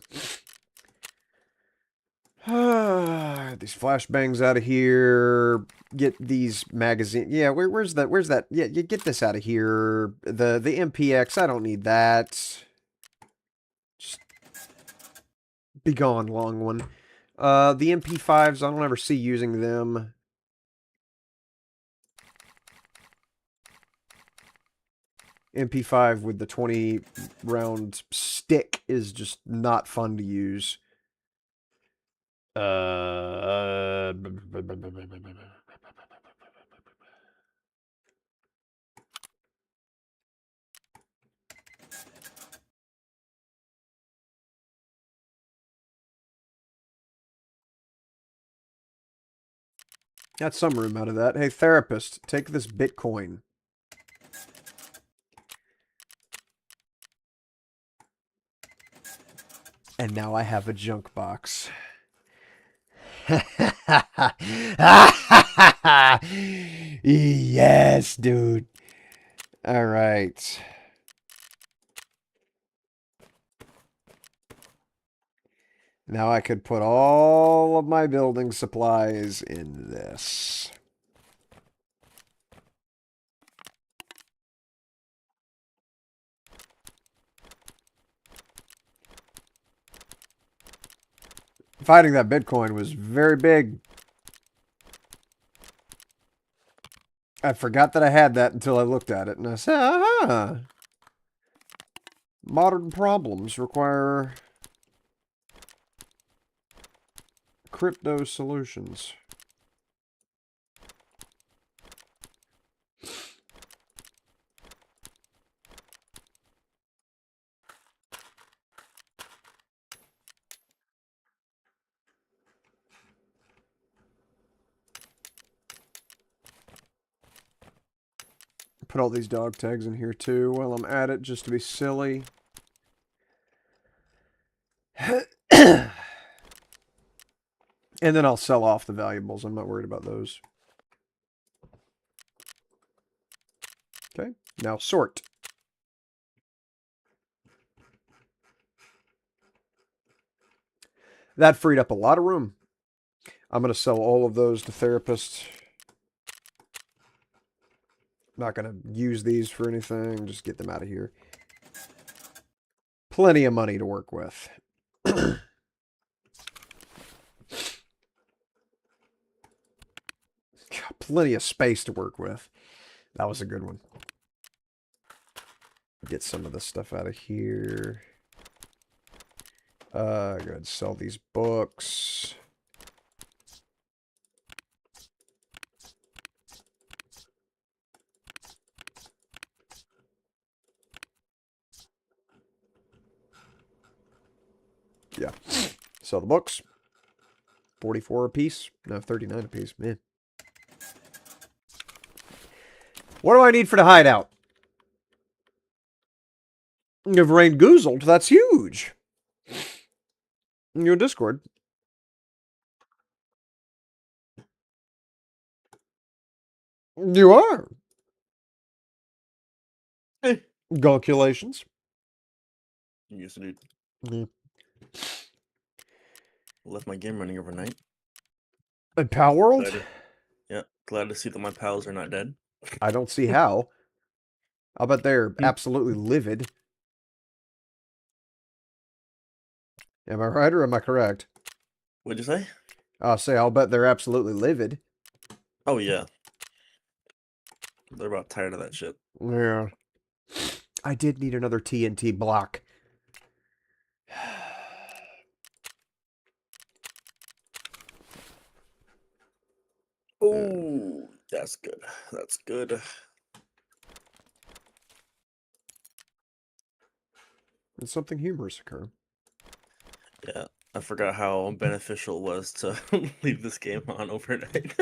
These flashbangs out of here. Get these magazines. Yeah, where's that? Where's that? Yeah, you get this out of here. The MPX, I don't need that. Just be gone, long one. The MP5s, I don't ever see using them. MP5 with the 20 round stick is just not fun to use. Got some room out of that. Hey, therapist, take this Bitcoin. And now I have a junk box. Yes, dude. All right. Now I could put all of my building supplies in this. Finding that Bitcoin was very big. I forgot that I had that until I looked at it, and I said, ah, modern problems require crypto solutions. Put all these dog tags in here too while I'm at it, just to be silly. And then I'll sell off the valuables. I'm not worried about those. Okay, now sort. That freed up a lot of room. I'm going to sell all of those to therapists. Not going to use these for anything. Just get them out of here. Plenty of money to work with. Plenty of space to work with. That was a good one. Get some of this stuff out of here. Go ahead and sell these books. Yeah. Sell the books. 44 a piece. No, 39 a piece. Man. What do I need for the hideout? You've Rain Goozled. That's huge. In your Discord. You are. Calculations. Yes, dude. Mm. Left my game running overnight. And Power World? Yeah, glad to see that my pals are not dead. I don't see how. I'll bet they're absolutely livid. Am I right or am I correct? What'd you say? I'll say I'll bet they're absolutely livid. Oh, yeah. They're about tired of that shit. Yeah. I did need another TNT block. Oh, that's good. That's good. Did something humorous occur? Yeah, I forgot how beneficial it was to leave this game on overnight.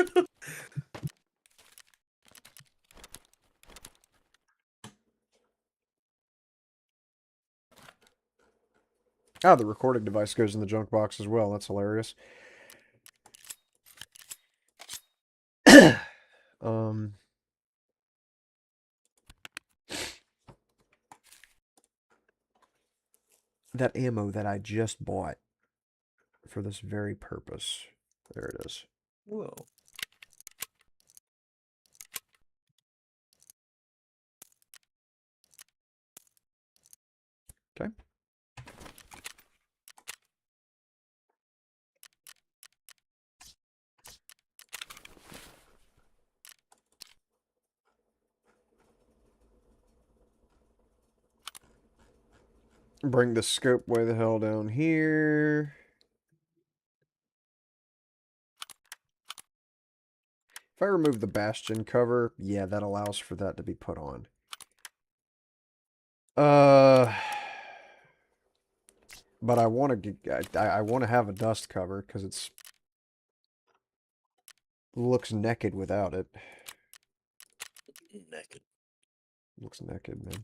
Ah, the recording device goes in the junk box as well. That's hilarious. um... That ammo that I just bought for this very purpose. There it is. Whoa. Okay. Bring the scope way the hell down here. If I remove the bastion cover, yeah, that allows for that to be put on. But I want to get, I want to have a dust cover because it's looks naked without it. Naked. Looks naked, man.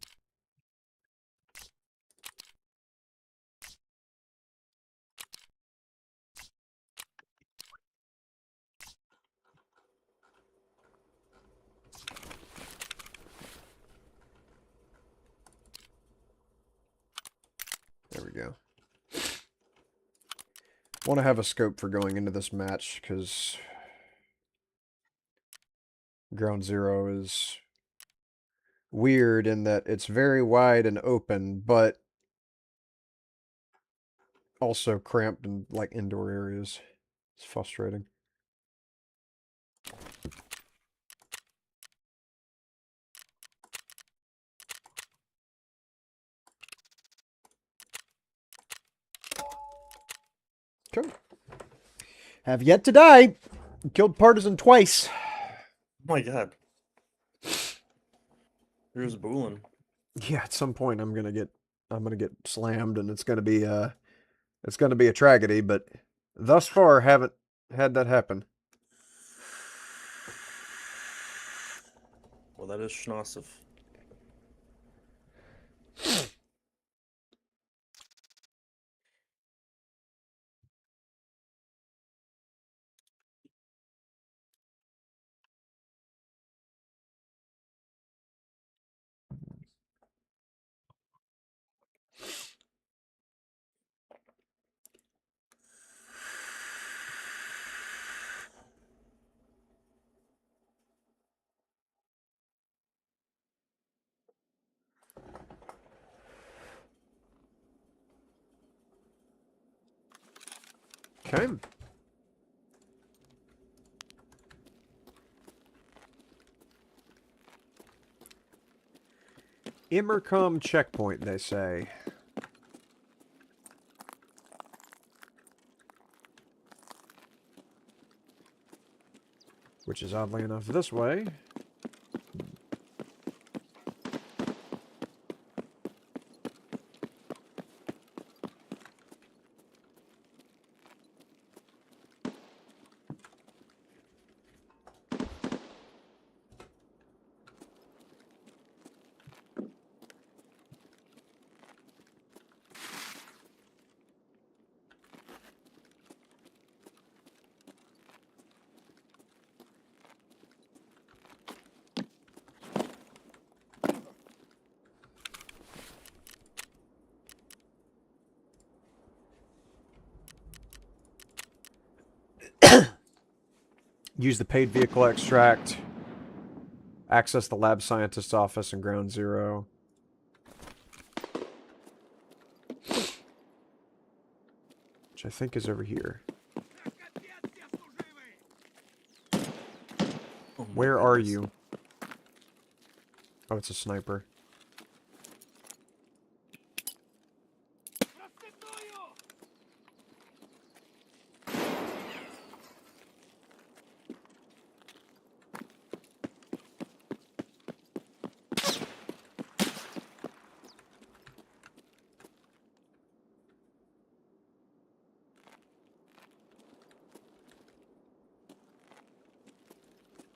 There we go. Want to have a scope for going into this match because Ground Zero is weird in that it's very wide and open, but also cramped in like indoor areas. It's frustrating. Cool. Have yet to die. Killed Partisan twice. Oh my god. Here's Boolin. Yeah, at some point I'm gonna get slammed and it's gonna be a tragedy, but thus far haven't had that happen. Well, that is schnossive. Okay. Immercom checkpoint, they say. Which is oddly enough this way. Use the paid vehicle extract. Access the lab scientist's office and ground zero. Which I think is over here. Oh my Where are goodness. you? Oh, it's a sniper.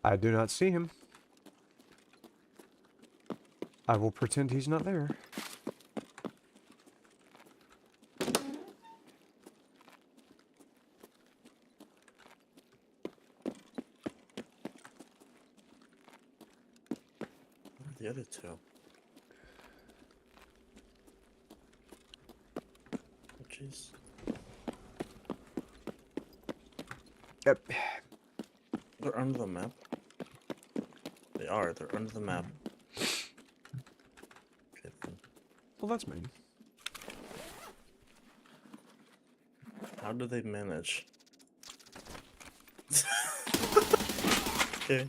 I do not see him. I will pretend he's not there. Where are the other two? Oh, jeez. Yep. They're under the map. They are. They're under the map. Okay, then. Well, that's me. How do they manage? Okay.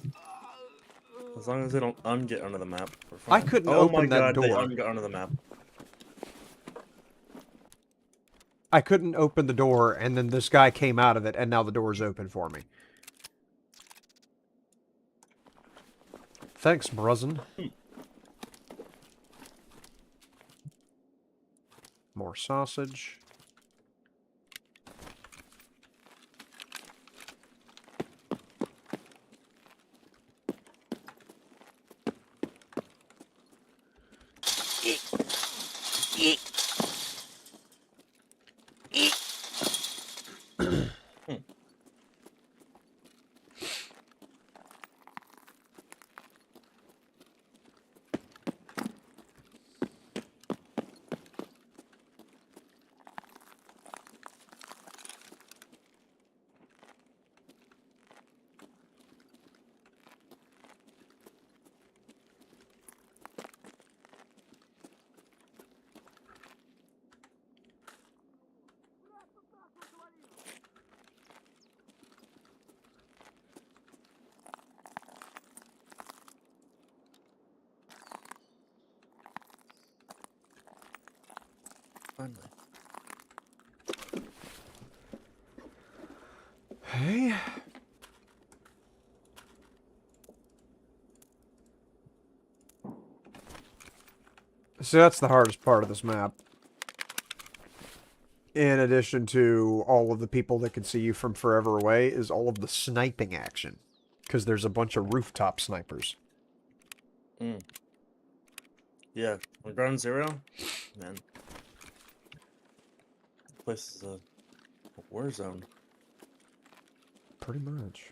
As long as they don't unget under the map, we're I fine. couldn't Oh my open that god, they door. unget under the map. I couldn't open the door, and then this guy came out of it, and now the door's open for me. Thanks, Brusin. More sausage. Finally. Hey. So that's the hardest part of this map. In addition to all of the people that can see you from forever away, is all of the sniping action. Because there's a bunch of rooftop snipers. Mm. Yeah, on ground zero, man. This place is a war zone. Pretty much.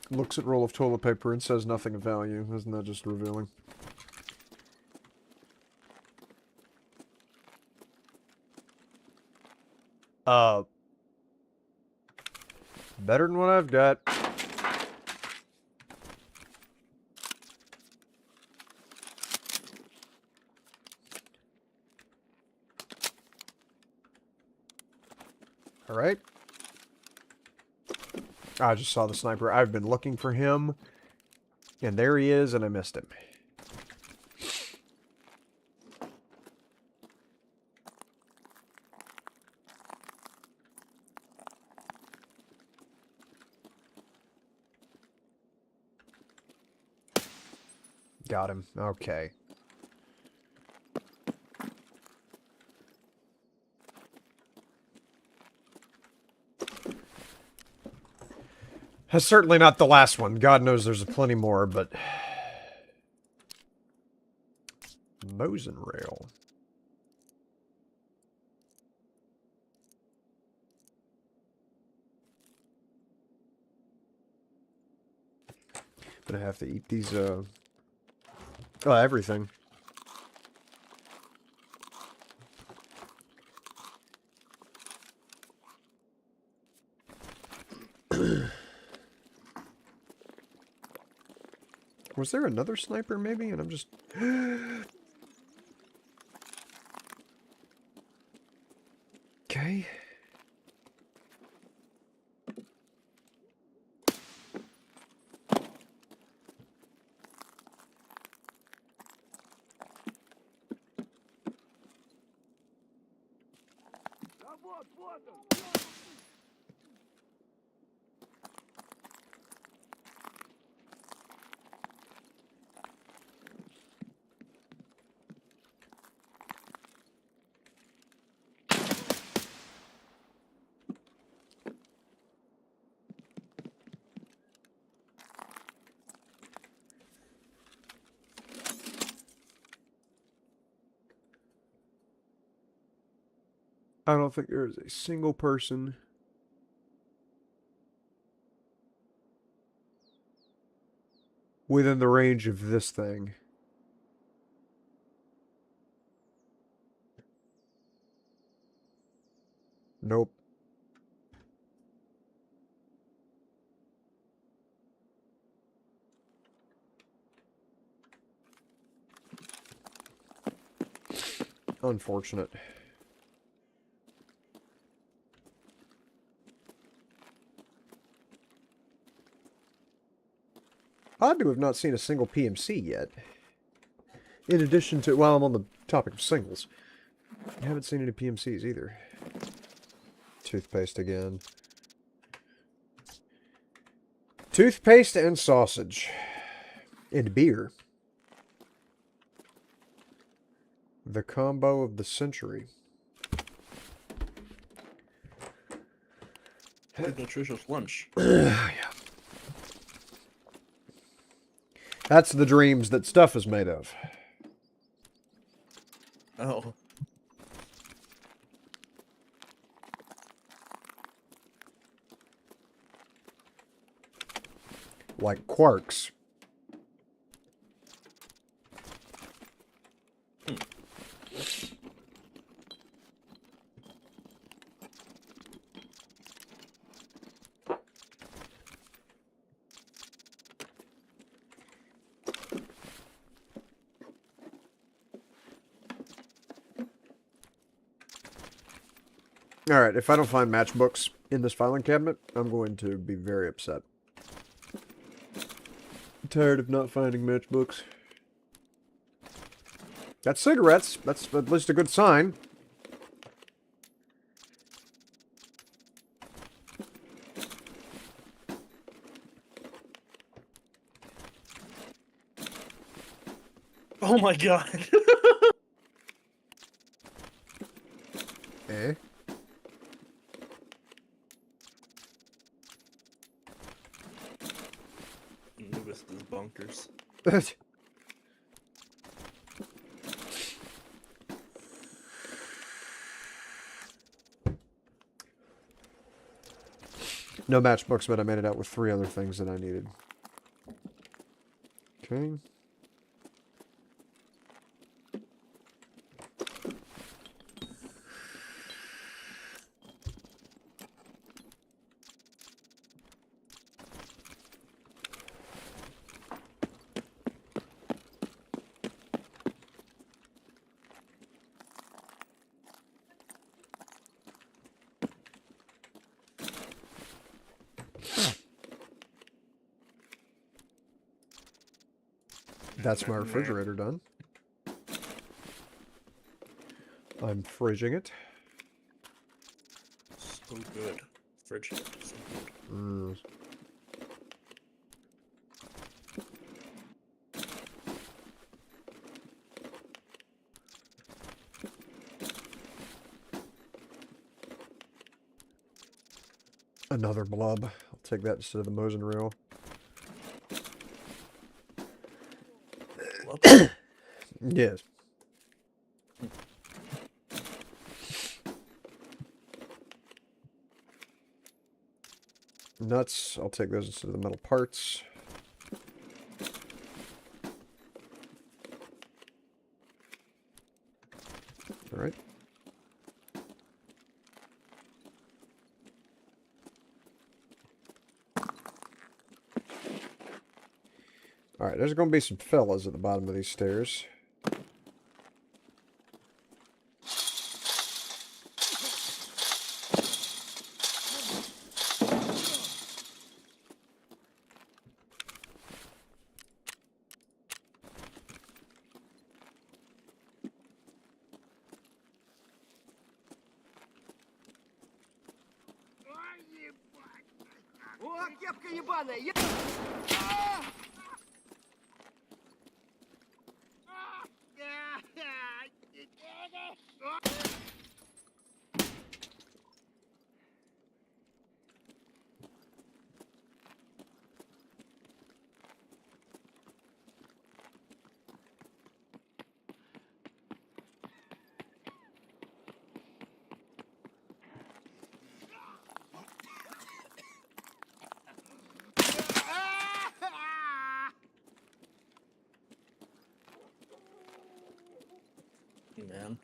Looks at roll of toilet paper and says nothing of value. Isn't that just revealing? Better than what I've got. Alright. I just saw the sniper. I've been looking for him. And there he is, and I missed him. Got him. Okay. That's certainly not the last one. God knows there's plenty more, but... Mosin rail. Gonna have to eat these, Oh, everything. Was there another sniper, maybe? And I'm just... Okay. I don't think there is a single person within the range of this thing. Nope. Unfortunate. Odd to have not seen a single PMC yet. In addition to, while I'm on the topic of singles, I haven't seen any PMCs either. Toothpaste again. Toothpaste and sausage. And beer. The combo of the century. Good nutritious lunch. Yeah. That's the dreams that stuff is made of. Oh. Like quarks. Alright, if I don't find matchbooks in this filing cabinet, I'm going to be very upset. I'm tired of not finding matchbooks. Got cigarettes. That's at least a good sign. Oh my god. Eh? Lewis is bonkers. No matchbooks, but I made it out with 3 other things that I needed. Okay. That's my refrigerator done. I'm fridging it. So good. Fridge. So good. Mm. Another blob. I'll take that instead of the Mosin reel. Yes. Nuts. I'll take those instead of the metal parts. All right. All right, there's going to be some fellas at the bottom of these stairs. О, кепка ебаная! Man.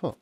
Huh.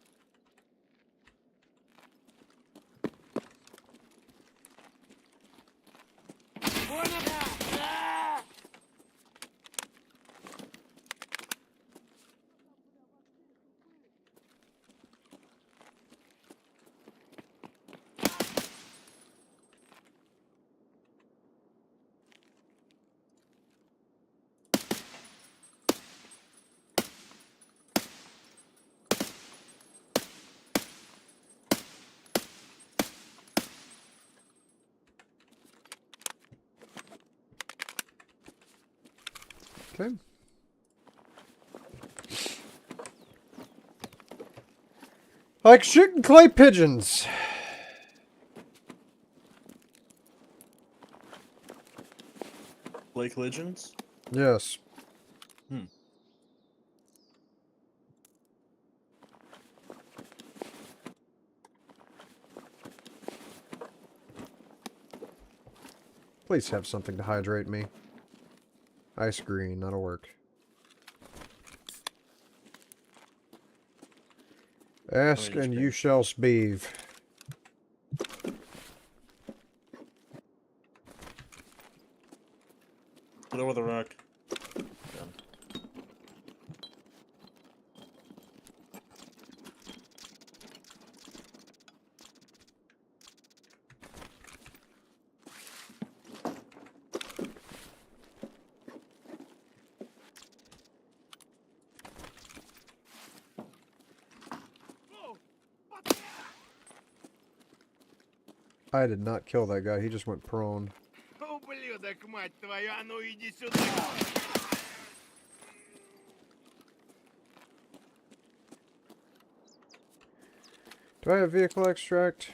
Okay. Like shooting clay pigeons. Lake Legends? Yes. Hmm. Please have something to hydrate me. Ice green, that'll work. Ask just and you drink. shall speave. Put over the rock. Done. I did not kill that guy, he just went prone. Ублюдок, мать твою, а ну иди сюда! Do I have vehicle extract?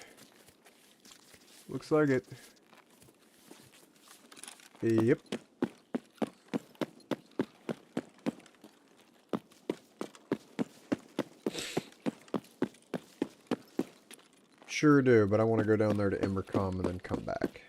Looks like it. Yep. Sure do, but I want to go down there to Embercom and then come back.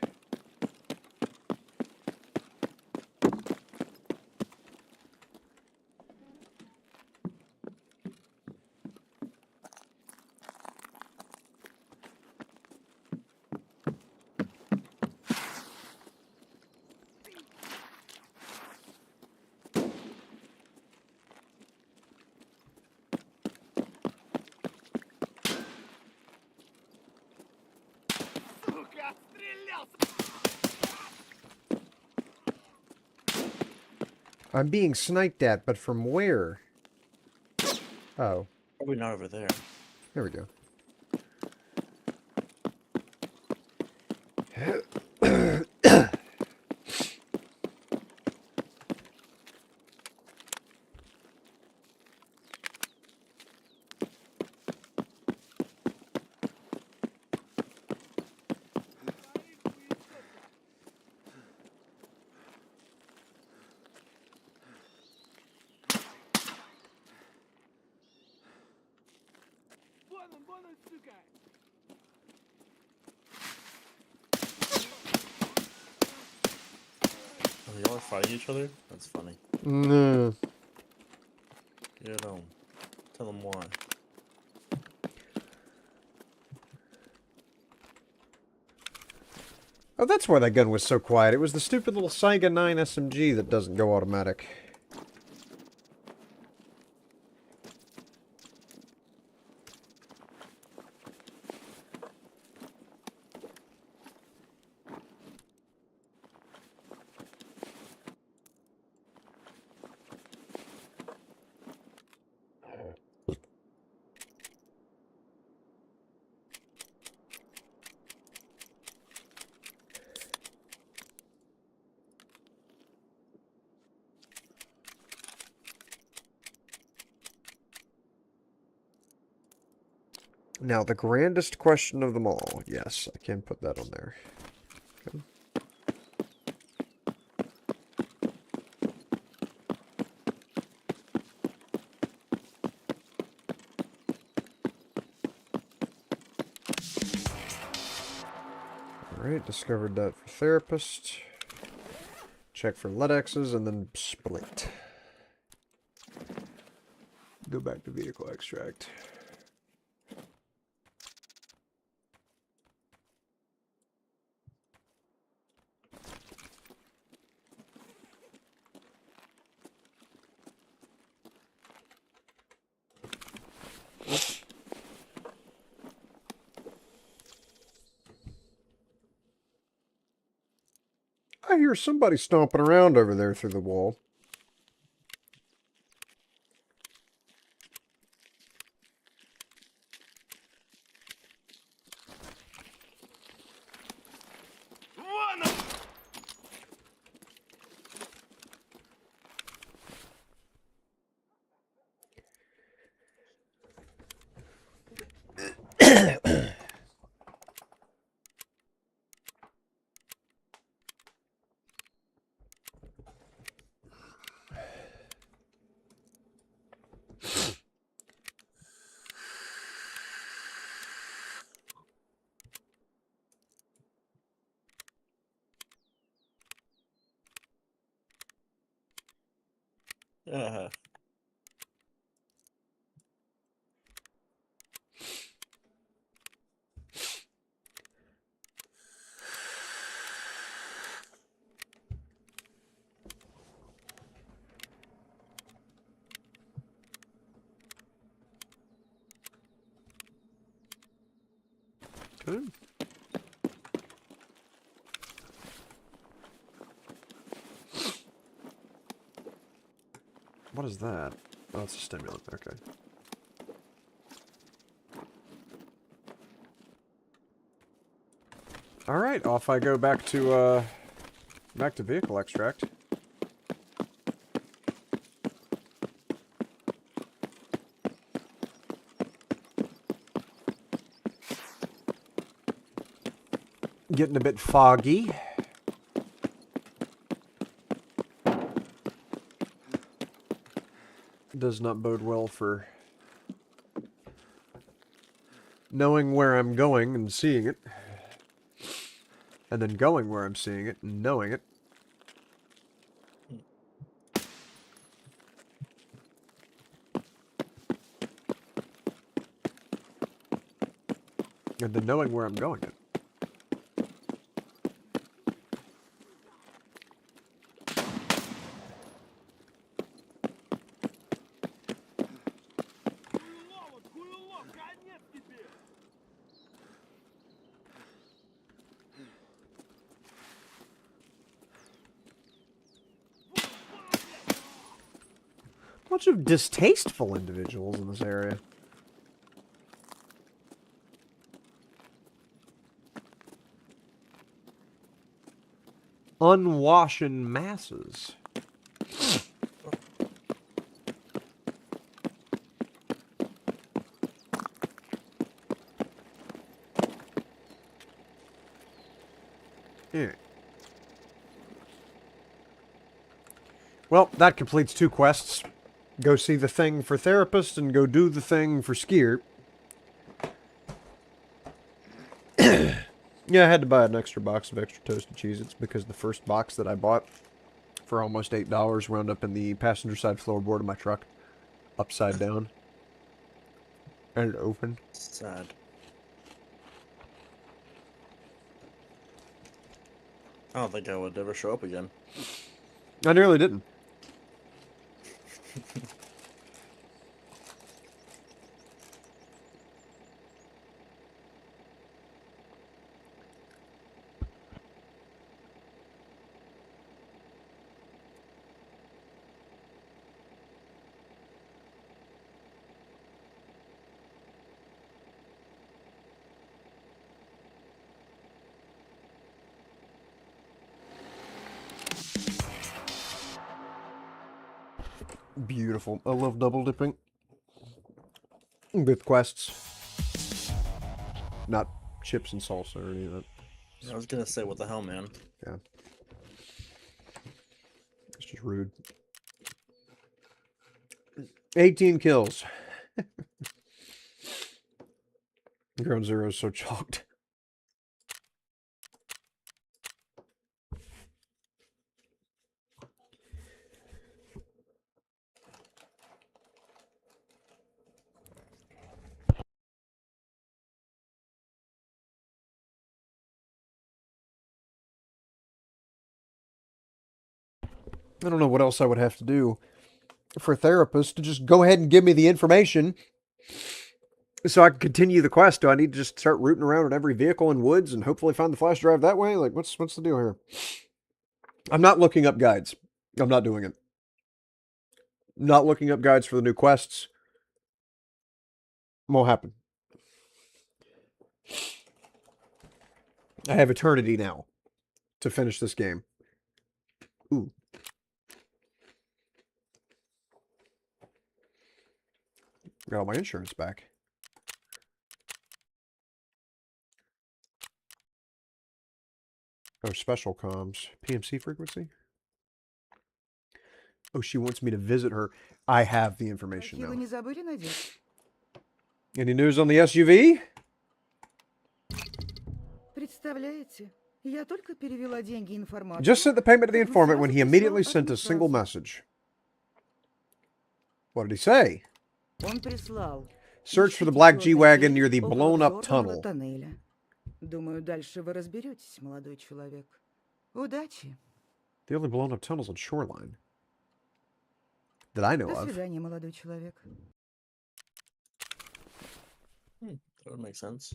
Сука, отстрелялся! I'm being sniped at, but from where? Oh, Probably not over there. there we go. Oh, y'all are fighting each other? That's funny. No. Get on. Tell them why. Oh, that's why that gun was so quiet. It was the stupid little Saiga 9 SMG that doesn't go automatic. Now, the grandest question of them all. Yes, I can put that on there. Okay. Alright, discovered that for therapist. Check for LEDXs and then split. Go back to vehicle extract. I hear somebody stomping around over there through the wall. Yeah. Okay. What is that? Oh, it's a stimulant. Okay. Alright, off I go back to vehicle extract. Getting a bit foggy. Does not bode well for knowing where I'm going and seeing it. And then going where I'm seeing it and knowing it. And then knowing where I'm going it. Bunch of distasteful individuals in this area. Unwashen masses. Yeah. Well, that completes 2 quests. Go see the thing for therapist and go do the thing for skier. Yeah, I had to buy an extra box of extra toasted Cheez-Its because the first box that I bought for almost $8 wound up in the passenger side floorboard of my truck, upside down, and open. Sad. I don't think I would ever show up again. I nearly didn't. Beautiful. I love double dipping with quests. Not chips and salsa or any of that. I was gonna say, what the hell, man? Yeah. It's just rude. 18 kills. Ground Zero is so chalked. I don't know what else I would have to do for a therapist to just go ahead and give me the information so I can continue the quest. Do I need to just start rooting around at every vehicle in woods and hopefully find the flash drive that way? Like, what's the deal here? I'm not looking up guides. I'm not doing it. Not looking up guides for the new quests. Won't happen. I have eternity now to finish this game. Ooh. Got all my insurance back. Oh, special comms. PMC frequency? Oh, she wants me to visit her. I have the information Бахилы now. не забыли надеть? Any news on the SUV? Представляете, я только перевела деньги информатору. Just sent the payment to the как он informant when сразу he immediately прислал sent a single администрацию. message. What did he say? Он прислал. Search for the Ищите black чёрный G-Wagon пень near the около blown-up взорванного tunnel. тоннеля. Думаю, дальше вы разберетесь, молодой человек. Удачи. The only blown-up tunnel's on Shoreline. That I know До of. свидания, молодой человек. That would make sense.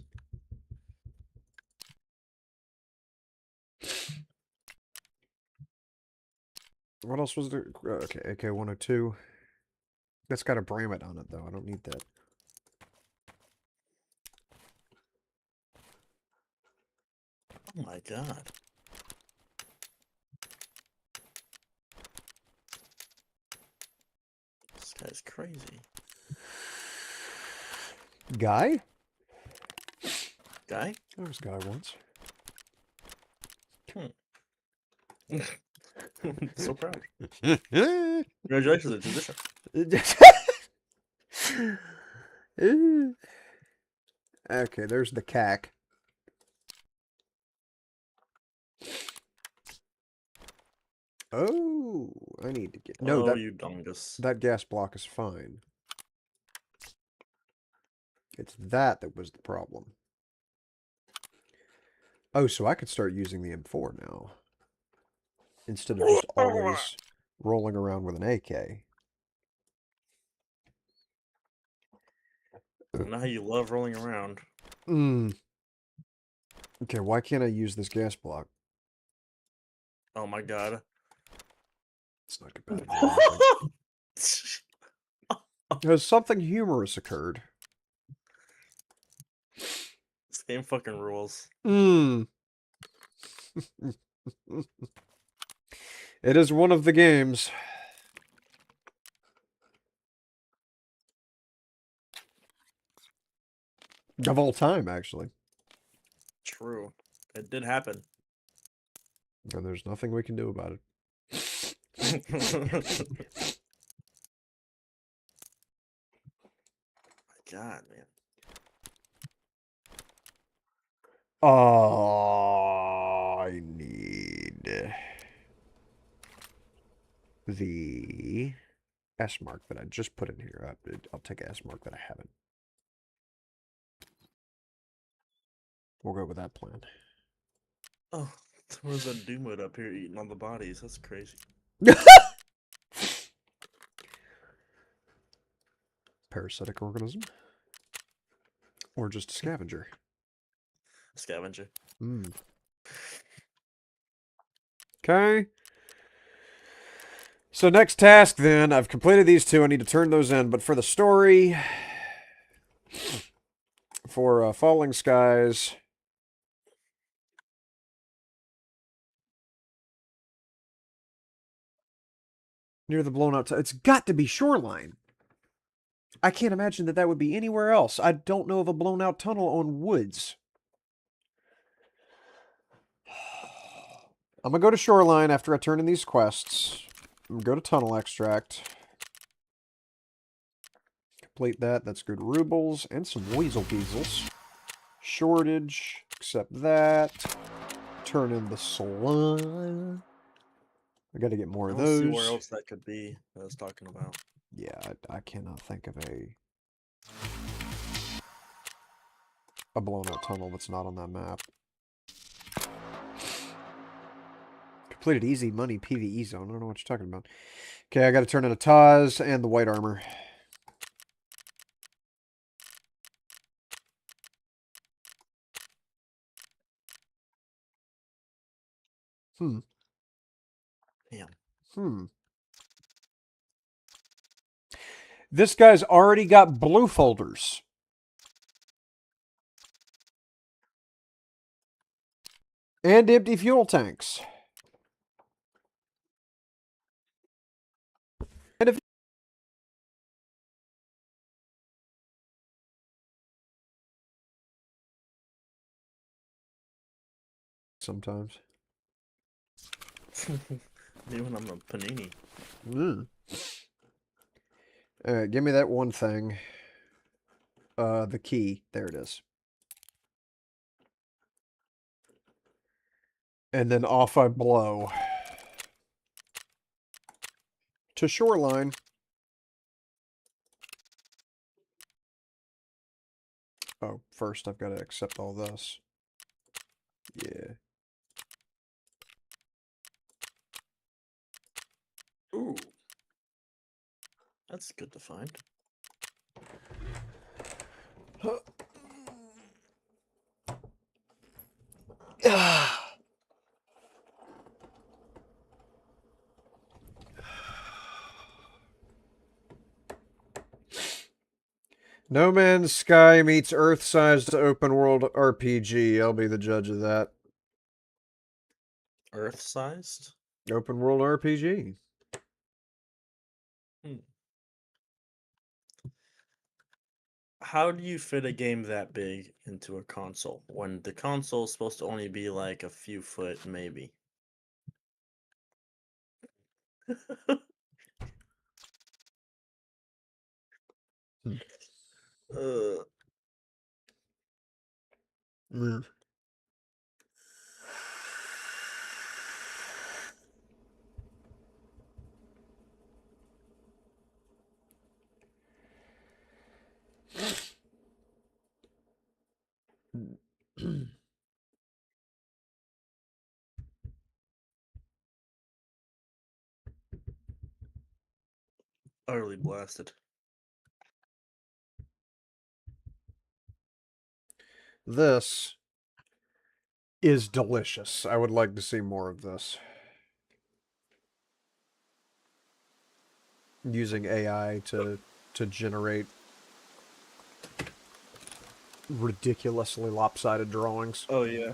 What else was there? Okay, AK-102. That's got a Bramit on it, though. I don't need that. Oh my god. This guy's crazy. Guy? Guy? I was Guy once. So proud. Congratulations, it's Okay, there's the cack. Oh, I need to get... No, oh, you dongus. that gas block is fine. It's that was the problem. Oh, so I could start using the M4 now. Instead of just always rolling around with an AK. I know how you love rolling around. Okay, why can't I use this gas block? Oh my god. It's not compatible. Has something humorous occurred? This game fucking rules. It is one of the games. Of all time, actually. True. It did happen. And there's nothing we can do about it. God, man. I need the S mark that I just put in here. I'll take an S mark that I haven't. We'll go with that plan. Oh, there was a Doomwood up here eating all the bodies. That's crazy. Parasitic organism. Or just a scavenger. Scavenger. Okay. So next task then, I've completed these two. I need to turn those in. But for the story, for Falling Skies, near the blown out, it's got to be Shoreline. I can't imagine that would be anywhere else. I don't know of a blown out tunnel on woods. I'm going to go to Shoreline after I turn in these quests. I'm going to go to Tunnel Extract. Complete that. That's good rubles and some weasel beezels. Shortage. Accept that. Turn in the slime. I got to get more I of don't see those. where else that could be that I was talking about. Yeah, I cannot think of a blown out tunnel that's not on that map. Completed easy money PvE zone. I don't know what you're talking about. Okay, I got to turn in a Taz and the white armor. Yeah. This guy's already got blue folders. And empty fuel tanks. And if sometimes. Me when I'm a panini. Alright, give me that one thing. The key. There it is. And then off I blow. To Shoreline. Oh, first I've got to accept all this. Yeah. Ooh. That's good to find. No Man's Sky meets Earth-sized open world RPG. I'll be the judge of that. Earth-sized? Open world RPG. How do you fit a game that big into a console when the console is supposed to only be like a few foot, maybe? uh, Mm. utterly blasted. This is delicious. I would like to see more of this. Using AI to generate ridiculously lopsided drawings. Oh, yeah.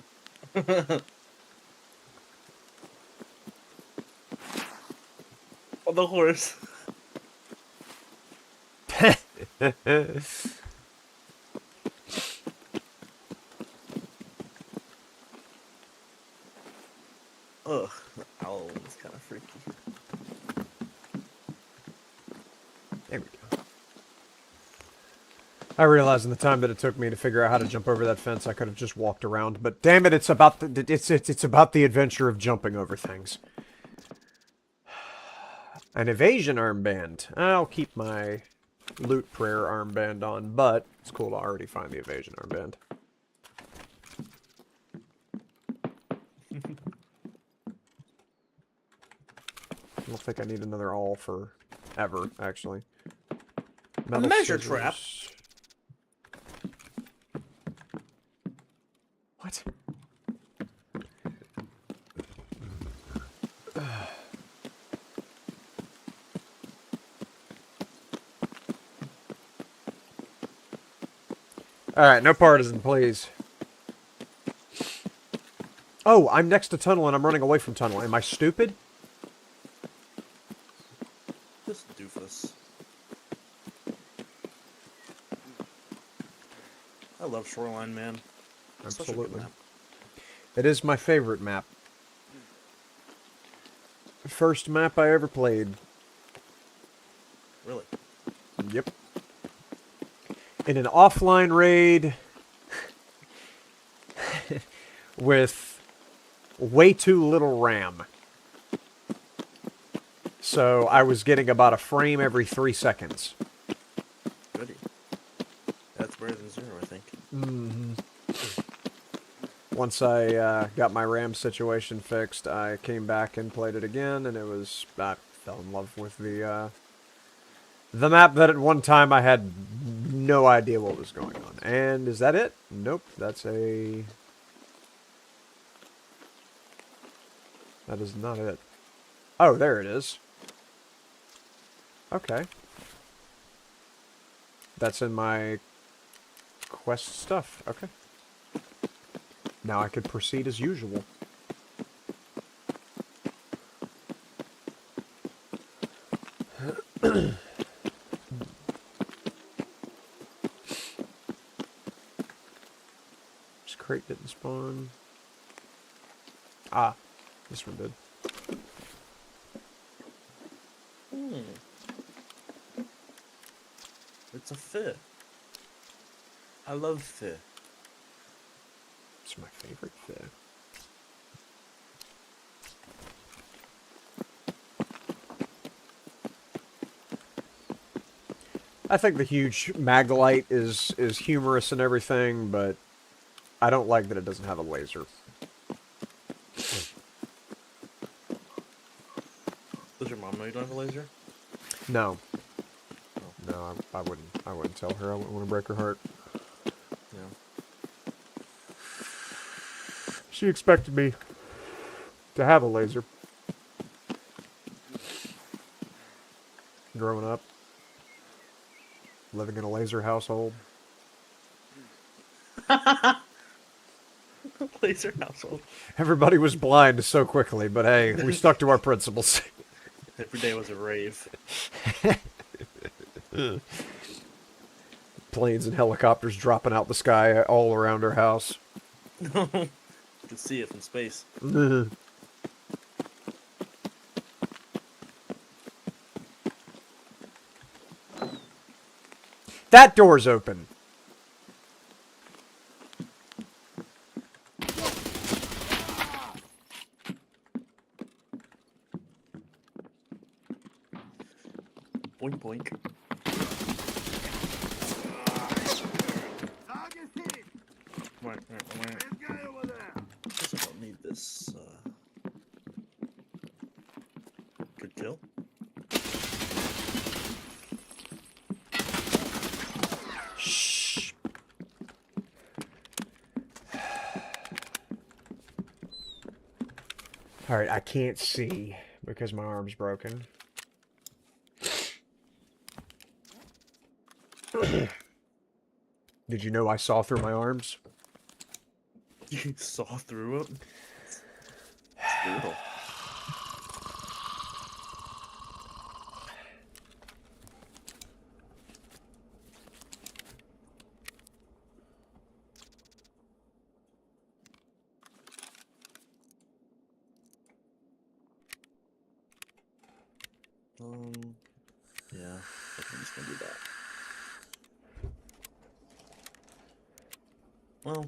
Oh, the horse. Ugh, the owl was kind of freaky. There we go. I realized in the time that it took me to figure out how to jump over that fence, I could have just walked around. But damn it, it's about the it's about the adventure of jumping over things. An evasion armband. I'll keep my loot prayer armband on, but it's cool to already find the evasion armband. I don't think I need another all for ever, actually. Metal measure scissors. trap. What? Alright, no partisan, please. Oh, I'm next to tunnel and I'm running away from tunnel. Am I stupid? This doofus. I love Shoreline, man. It's such a good Absolutely. map. It is my favorite map. First map I ever played. Really? Yep. In an offline raid with way too little RAM. So I was getting about a frame every 3 seconds. Goody. That's better than 0, I think. Mm-hmm. Once I got my RAM situation fixed, I came back and played it again, and it was... I fell in love with the map that at one time I had no idea what was going on. And is that it? Nope, that's a... That is not it. Oh, there it is. Okay. That's in my quest stuff. Okay. Now I could proceed as usual. This crate didn't spawn. Ah, this one did. It's a fit. I love fit. It's my favorite thing. I think the huge mag light is humorous and everything, but I don't like that it doesn't have a laser. Does your mom know you don't have a laser? No. No, I wouldn't tell her. I wouldn't want to break her heart. Yeah. She expected me to have a laser. Growing up. Living in a laser household. Laser household. Everybody was blind so quickly, but hey, we stuck to our principles. Every day was a rave. Planes and helicopters dropping out the sky all around our house. You can see it from space. That door's open. Boink boink. Guess I don't need this. Good kill. Shh. Alright, I can't see because my arm's broken. Did you know I saw through my arms? You saw through it? It's brutal. Yeah, I think I'm just gonna do that. Well.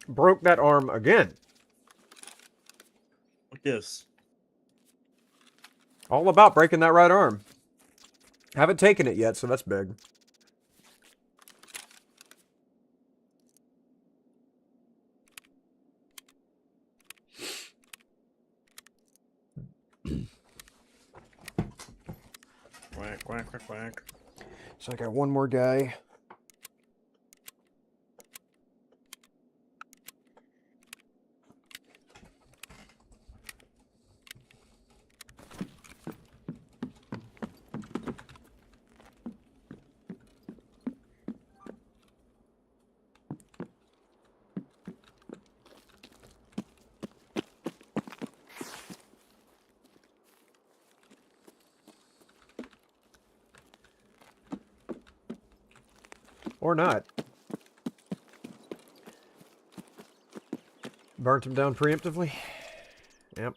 Broke that arm again. What gives? All about breaking that right arm. Haven't taken it yet, so that's big. Quack, quack, quack, quack. So I got one more guy. Or not. Burnt him down preemptively. Yep.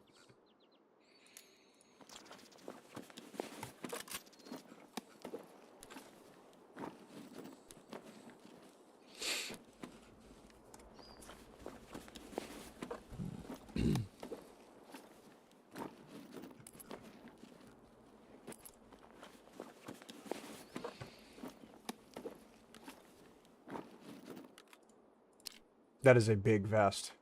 That is a big vest.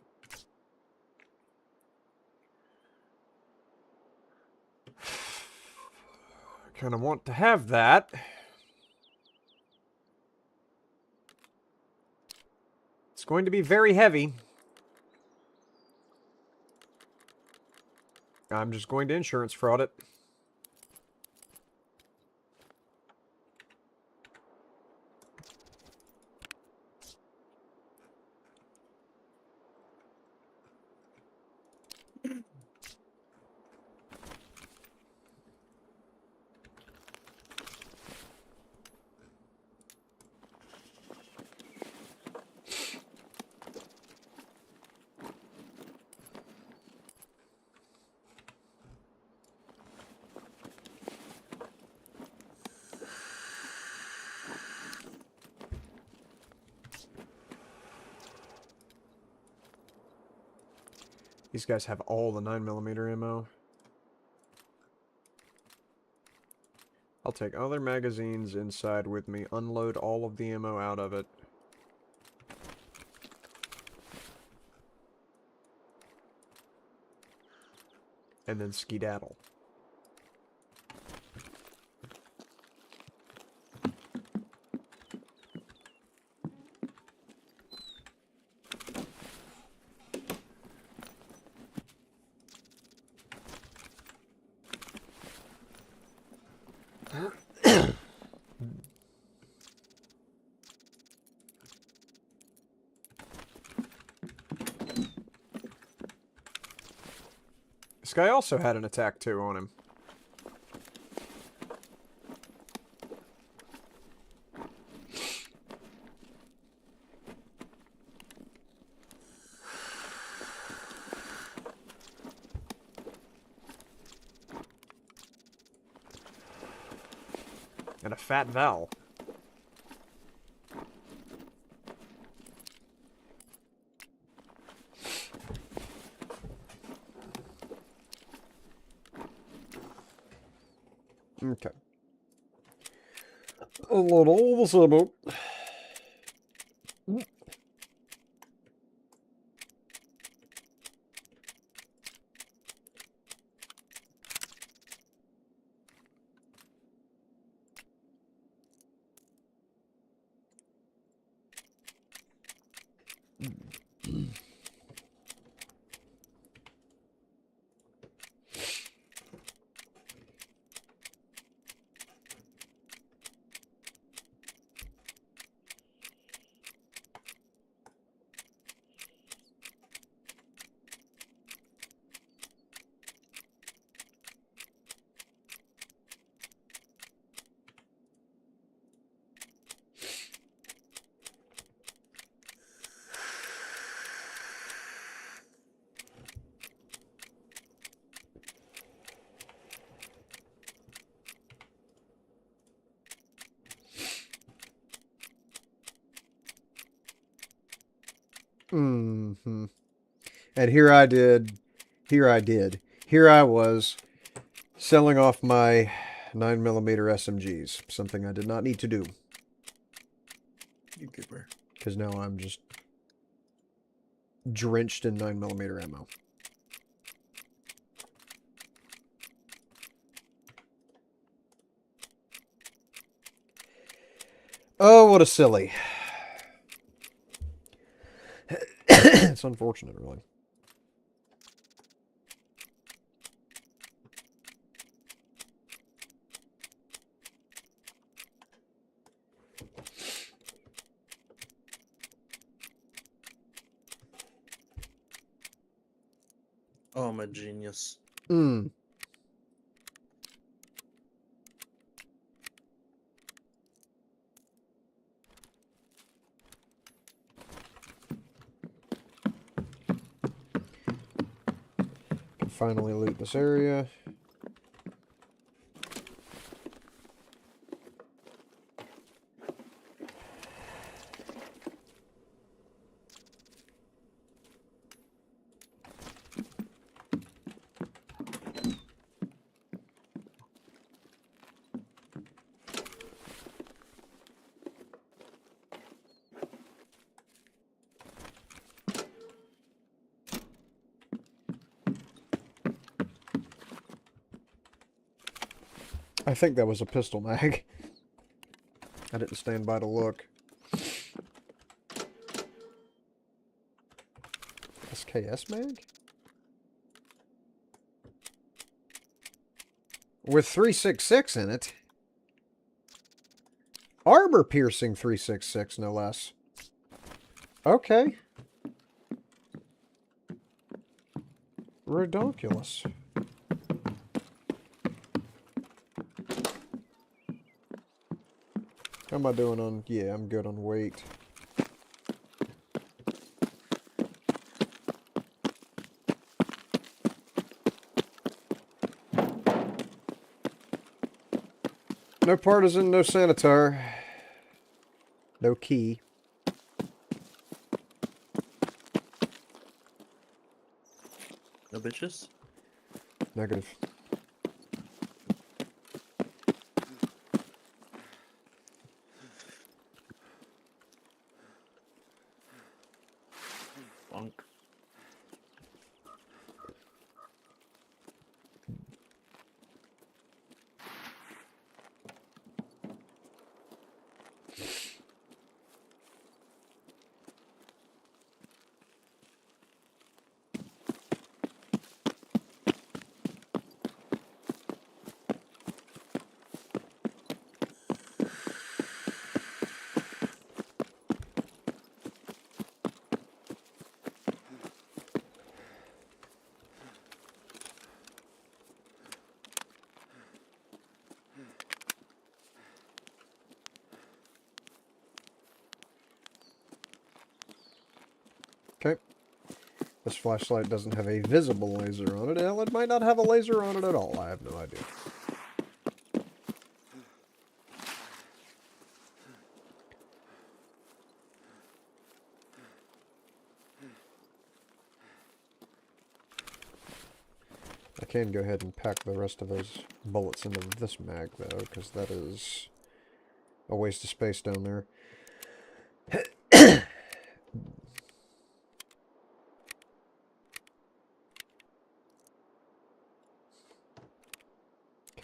I kind of want to have that. It's going to be very heavy. I'm just going to insurance fraud it. These guys have all the 9mm ammo. I'll take other magazines inside with me, unload all of the ammo out of it. And then skedaddle. This guy also had an attack 2 on him. And a fat Val. Okay. Unload all this ammo. Mm-hmm. And here I was selling off my 9mm SMGs, something I did not need to do. You goober. Because now I'm just drenched in 9mm ammo. Oh, what a silly. It's unfortunate, really. Oh, I'm a genius. Mm. Can finally loot this area. I think that was a pistol mag. I didn't stand by to look. SKS mag? With 366 in it. Armor piercing 366, no less. Okay. Redonkulous. How am I doing on... Yeah, I'm good on weight. No partisan, no sanitar. No key. No bitches? Negative. Bonk. Okay. This flashlight doesn't have a visible laser on it. Hell, it might not have a laser on it at all. I have no idea. I can go ahead and pack the rest of those bullets into this mag, though, because that is a waste of space down there.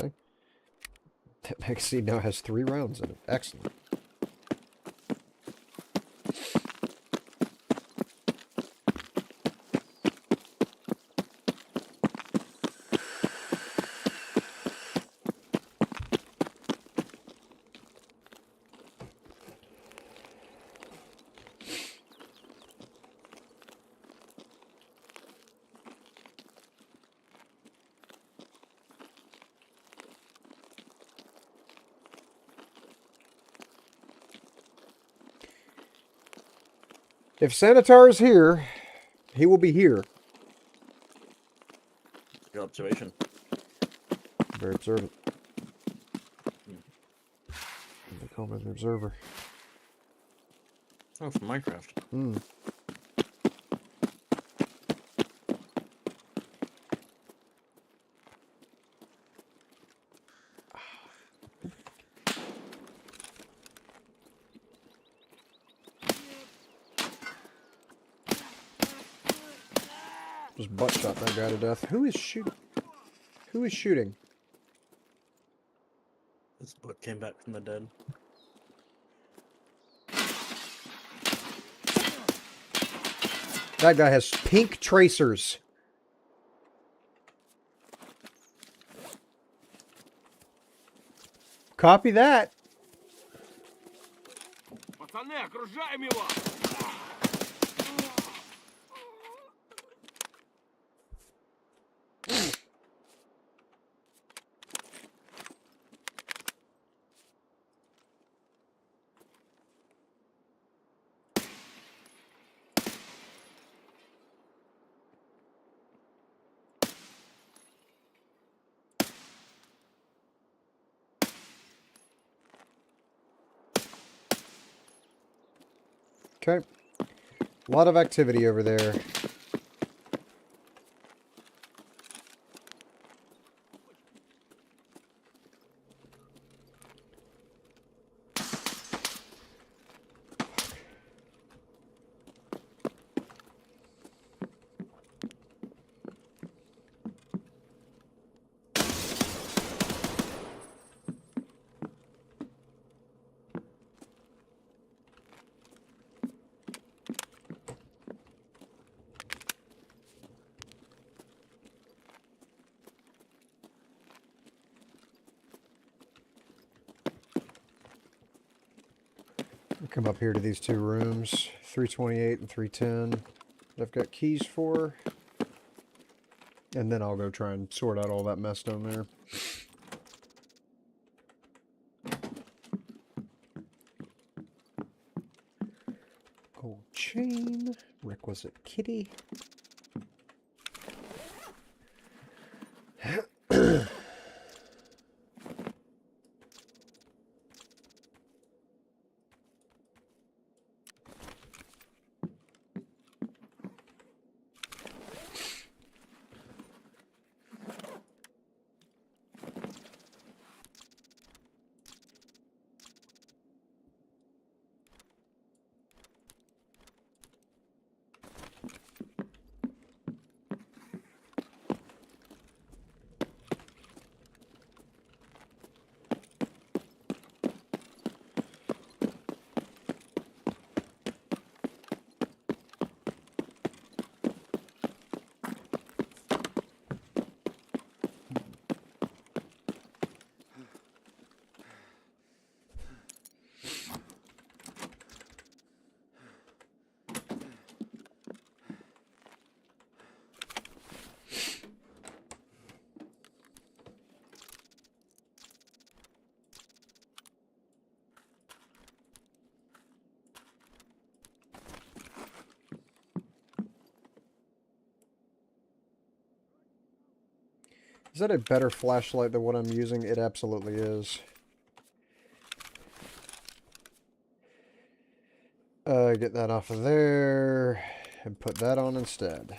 Okay. That magazine now has 3 rounds in it. Excellent. If Sanitar is here, he will be here. Good observation. Very observant. They call me an observer. Oh, from Minecraft. Hmm. Just butt shot that guy to death. Who is shooting? Who is shooting? This book came back from the dead. That guy has pink tracers. Copy that. Пацаны, окружаем его! Okay. A lot of activity over there. Come up here to these two rooms, 328 and 310. I've got keys for. And then I'll go try and sort out all that mess down there. Gold chain, requisite kitty. Is that a better flashlight than what I'm using? It absolutely is. Get that off of there and put that on instead.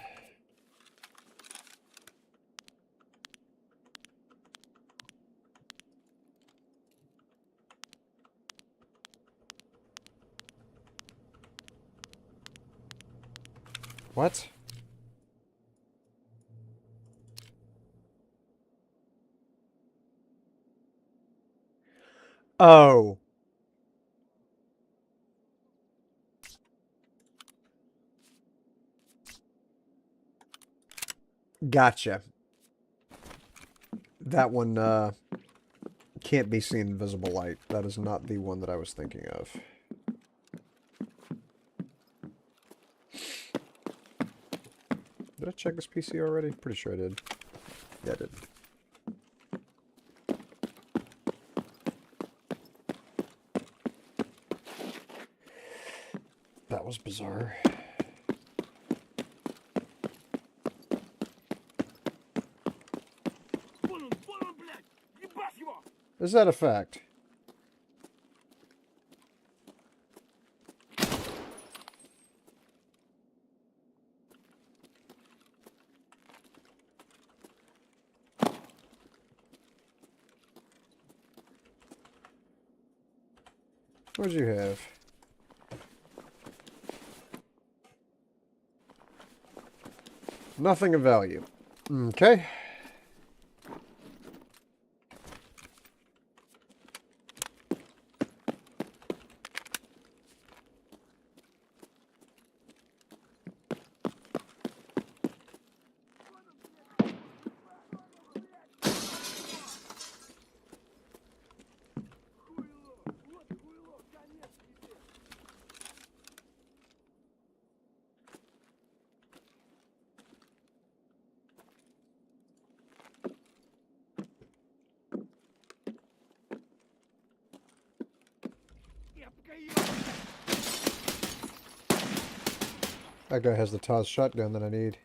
What? Oh. Gotcha. That one can't be seen in visible light. That is not the one that I was thinking of. Did I check this PC already? Pretty sure I did. Yeah, I did. That was bizarre. Is that a fact? What'd you have? Nothing of value. Okay. That guy has the Taz shotgun that I need.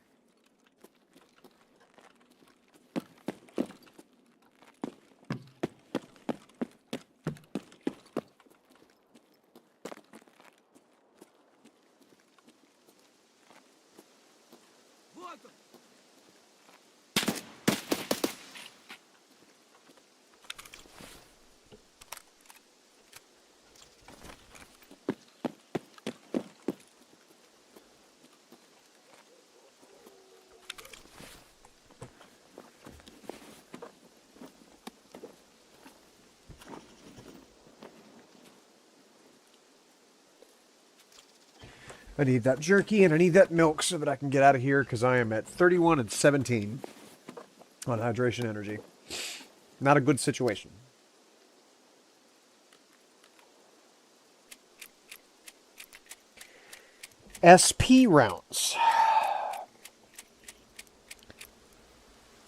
I need that jerky and I need that milk so that I can get out of here because I am at 31 and 17 on hydration energy. Not a good situation. SP rounds.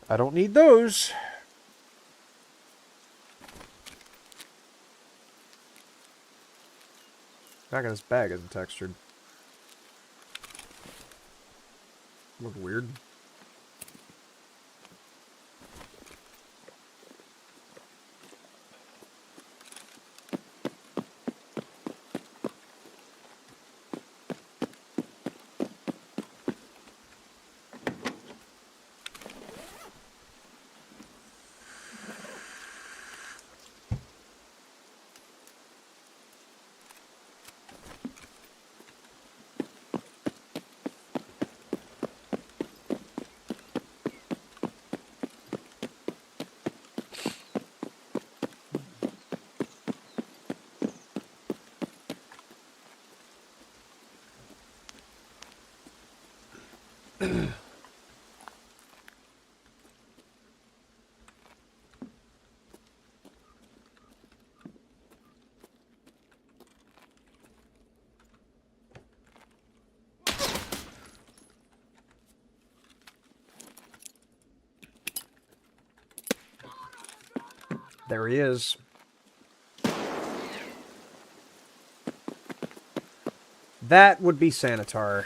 I don't need those. Back in this bag isn't textured. Look weird. There he is. That would be Sanitar.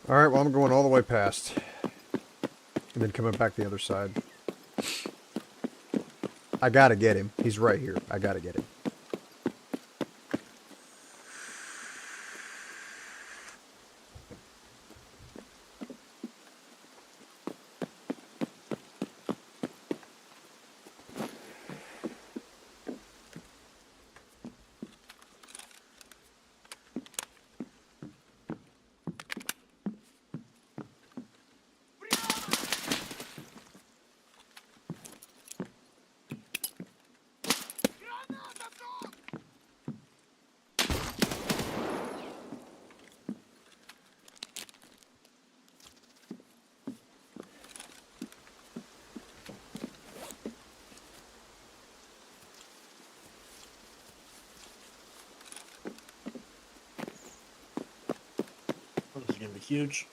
Alright, well, I'm going all the way past. And then coming back the other side. I gotta get him. He's right here. I gotta get him. This is gonna be huge.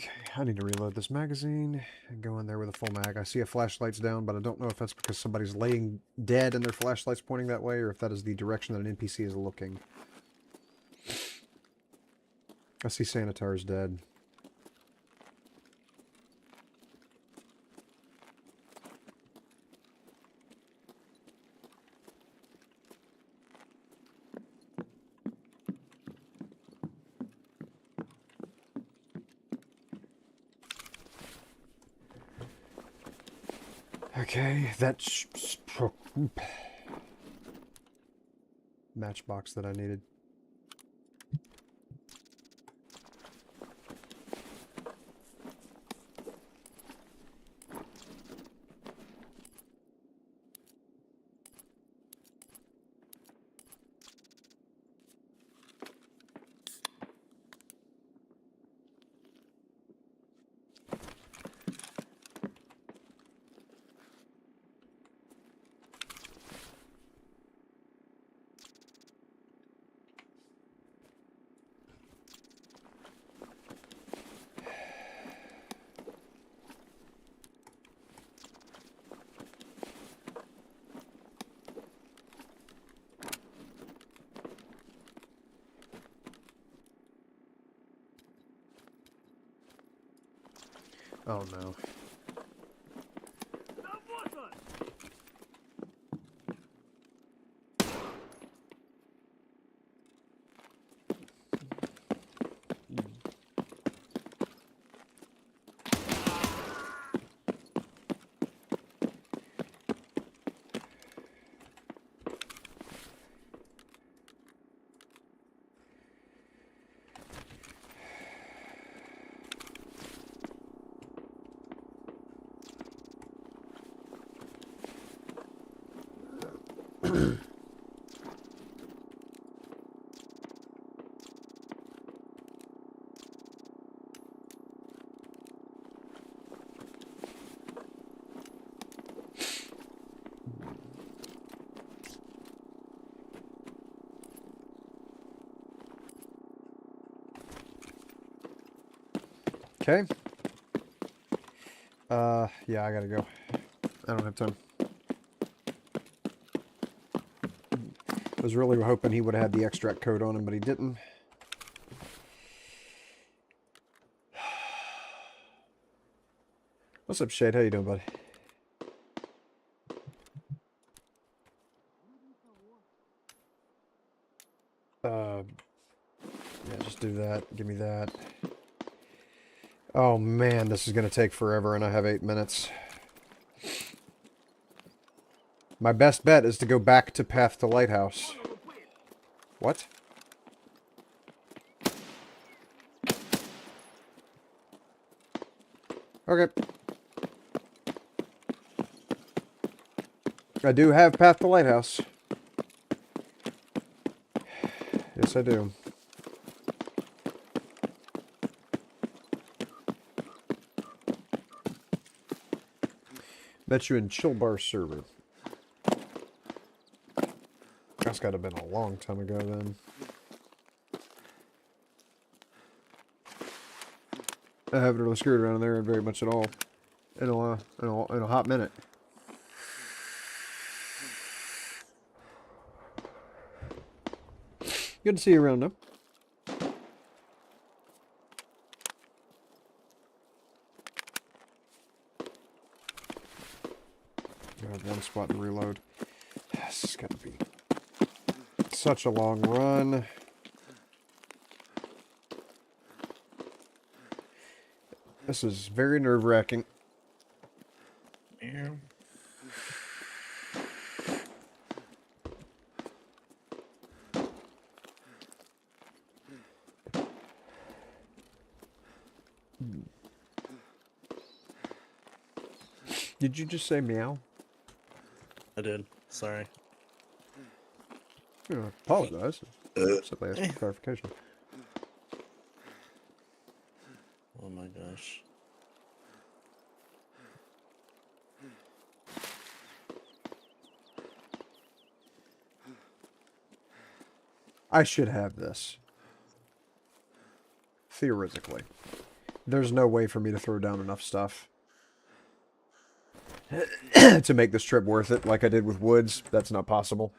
Okay, I need to reload this magazine and go in there with a full mag. I see a flashlight's down, but I don't know if that's because somebody's laying dead and their flashlight's pointing that way, or if that is the direction that an NPC is looking. I see Sanitar's dead. Okay, that's matchbox that I needed. Oh no. Okay. Yeah, I gotta go. I don't have time. I was really hoping he would have had the extract code on him, but he didn't. What's up, Shade? How you doing, buddy? Yeah, just do that. Give me that. Oh man, this is gonna take forever, and I have 8 minutes. My best bet is to go back to Path to Lighthouse. What? Okay. I do have Path to Lighthouse. Yes, I do. Met you in Chill Bar server. That's gotta have been a long time ago then. I haven't really screwed around in there very much at all. In a hot minute. Good to see you around, though. I have one spot to reload. This is gonna be such a long run. This is very nerve-wracking. Yeah. Did you just say meow? I did. Sorry. I apologize. Simply asking for clarification. Oh my gosh. I should have this. Theoretically. There's no way for me to throw down enough stuff to make this trip worth it like I did with Woods. That's not possible.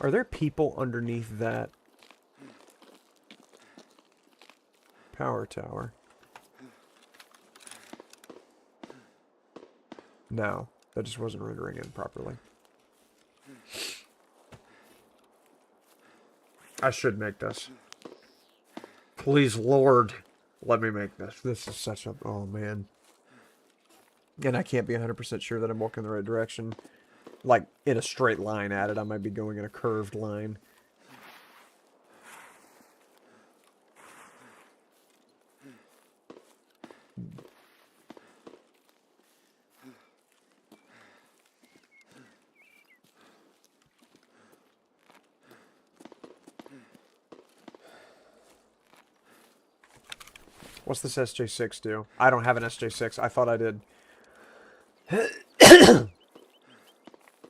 Are there people underneath that power tower? No, that just wasn't rendering in properly. I should make this. Please, Lord, let me make this. This is such a... Oh, man. And I can't be 100% sure that I'm walking in the right direction. Like, in a straight line at it. I might be going in a curved line. What's this SJ6 do? I don't have an SJ6. I thought I did.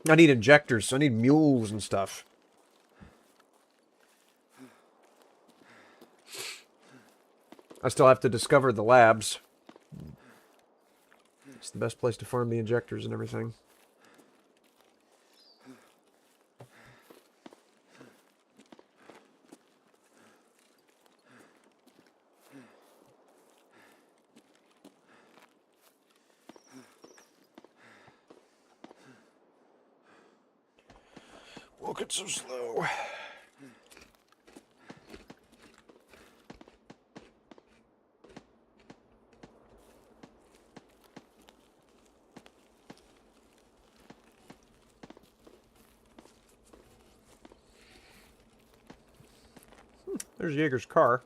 I need injectors. I need mules and stuff. I still have to discover the labs. It's the best place to farm the injectors and everything. Walking so slow. There's Jaeger's car.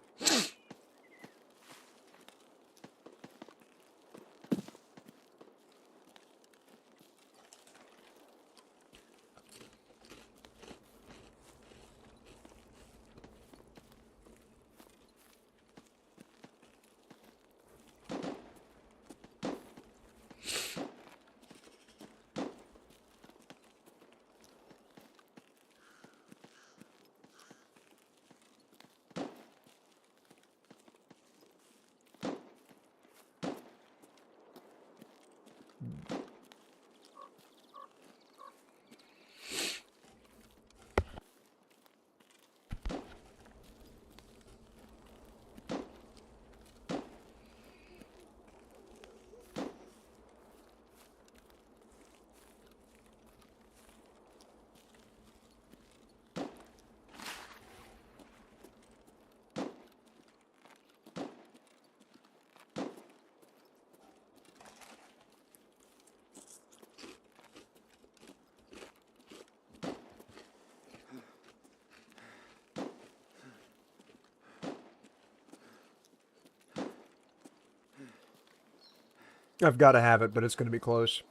I've got to have it, but it's going to be close.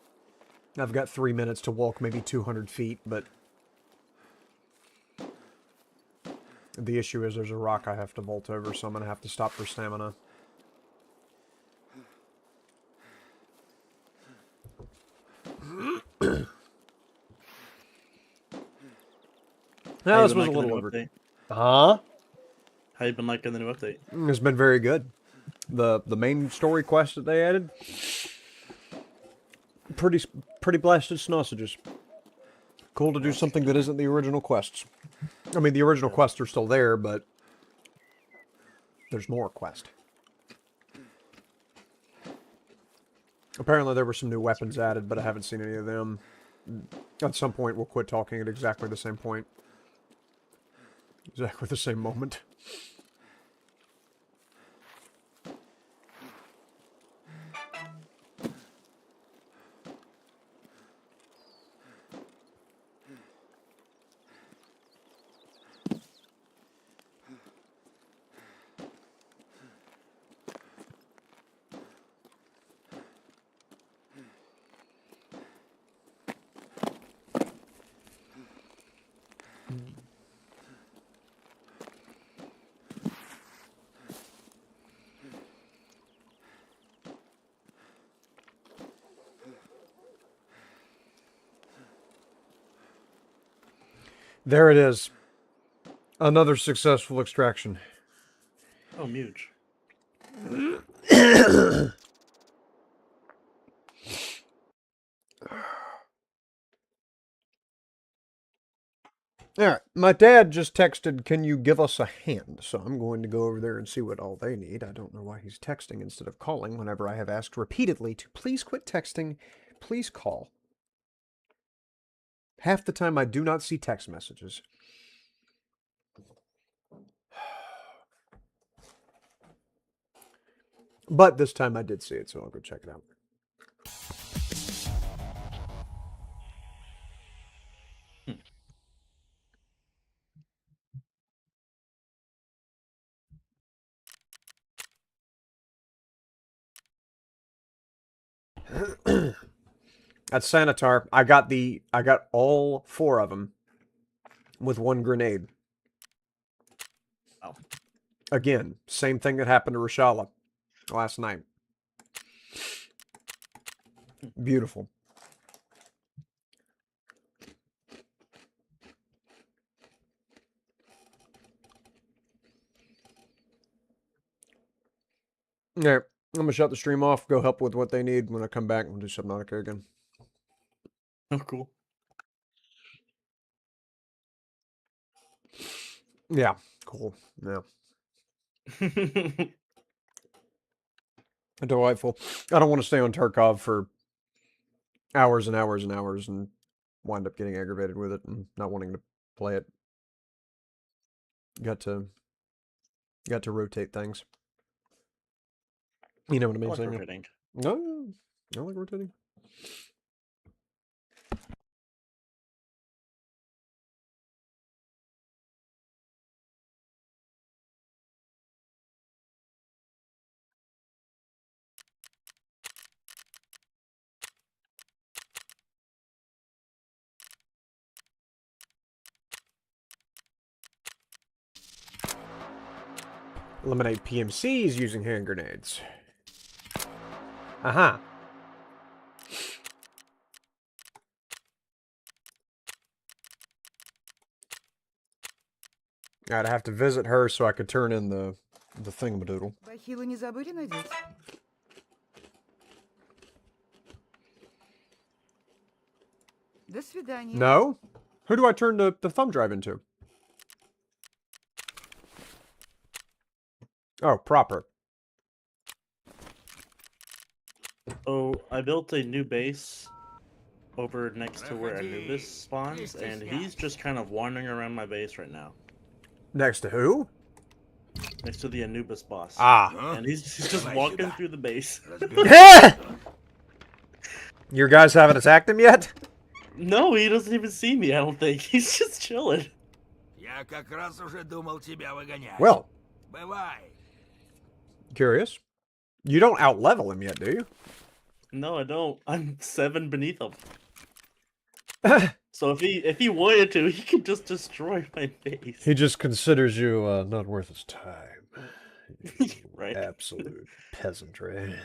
I've got 3 minutes to walk maybe 200 feet, but the issue is there's a rock I have to vault over, so I'm going to have to stop for stamina. Now, this was a little over. Huh? How you been liking the new update? It's been very good. The main story quest that they added, pretty blasted sausages. Cool to do something that isn't the original quests. I mean, the original quests are still there, but there's more quest. Apparently there were some new weapons added, but I haven't seen any of them. At some point, we'll quit talking at exactly the same point. Exactly the same moment. There it is. Another successful extraction. Oh, Muge. Alright, my dad just texted, can you give us a hand? So I'm going to go over there and see what all they need. I don't know why he's texting instead of calling whenever I have asked repeatedly to please quit texting, please call. Half the time I do not see text messages. But this time I did see it, so I'll go check it out. That's Sanitar. I got all 4 of them with 1 grenade. Oh. Again, same thing that happened to Rashala last night. Beautiful. Alright, I'm gonna shut the stream off, go help with what they need. When I come back, we'll do Subnautica again. Oh, cool. Yeah, cool. Yeah. Delightful. I don't want to stay on Tarkov for hours and hours and hours and wind up getting aggravated with it and not wanting to play it. Got to rotate things. You know what I I mean? like Saying rotating. no, I like rotating. Eliminate PMCs using hand grenades. Aha. I'd have to visit her so I could turn in the thingamadoodle. Бахилы не забыли надеть? До свидания. No? Who do I turn the thumb drive into? Oh, proper. Oh, I built a new base over next to where Anubis spawns, and he's just kind of wandering around my base right now. Next to who? Next to the Anubis boss. Ah. And he's just walking through the base. Your guys haven't attacked him yet? No, he doesn't even see me, I don't think. He's just chilling. Я как раз уже думал тебя выгонять. Well, Бывай. curious. You don't outlevel him yet, do you? No, I don't. I'm 7 beneath him. So if he wanted to, he could just destroy my base. He just considers you not worth his time. Right. Absolute peasantry.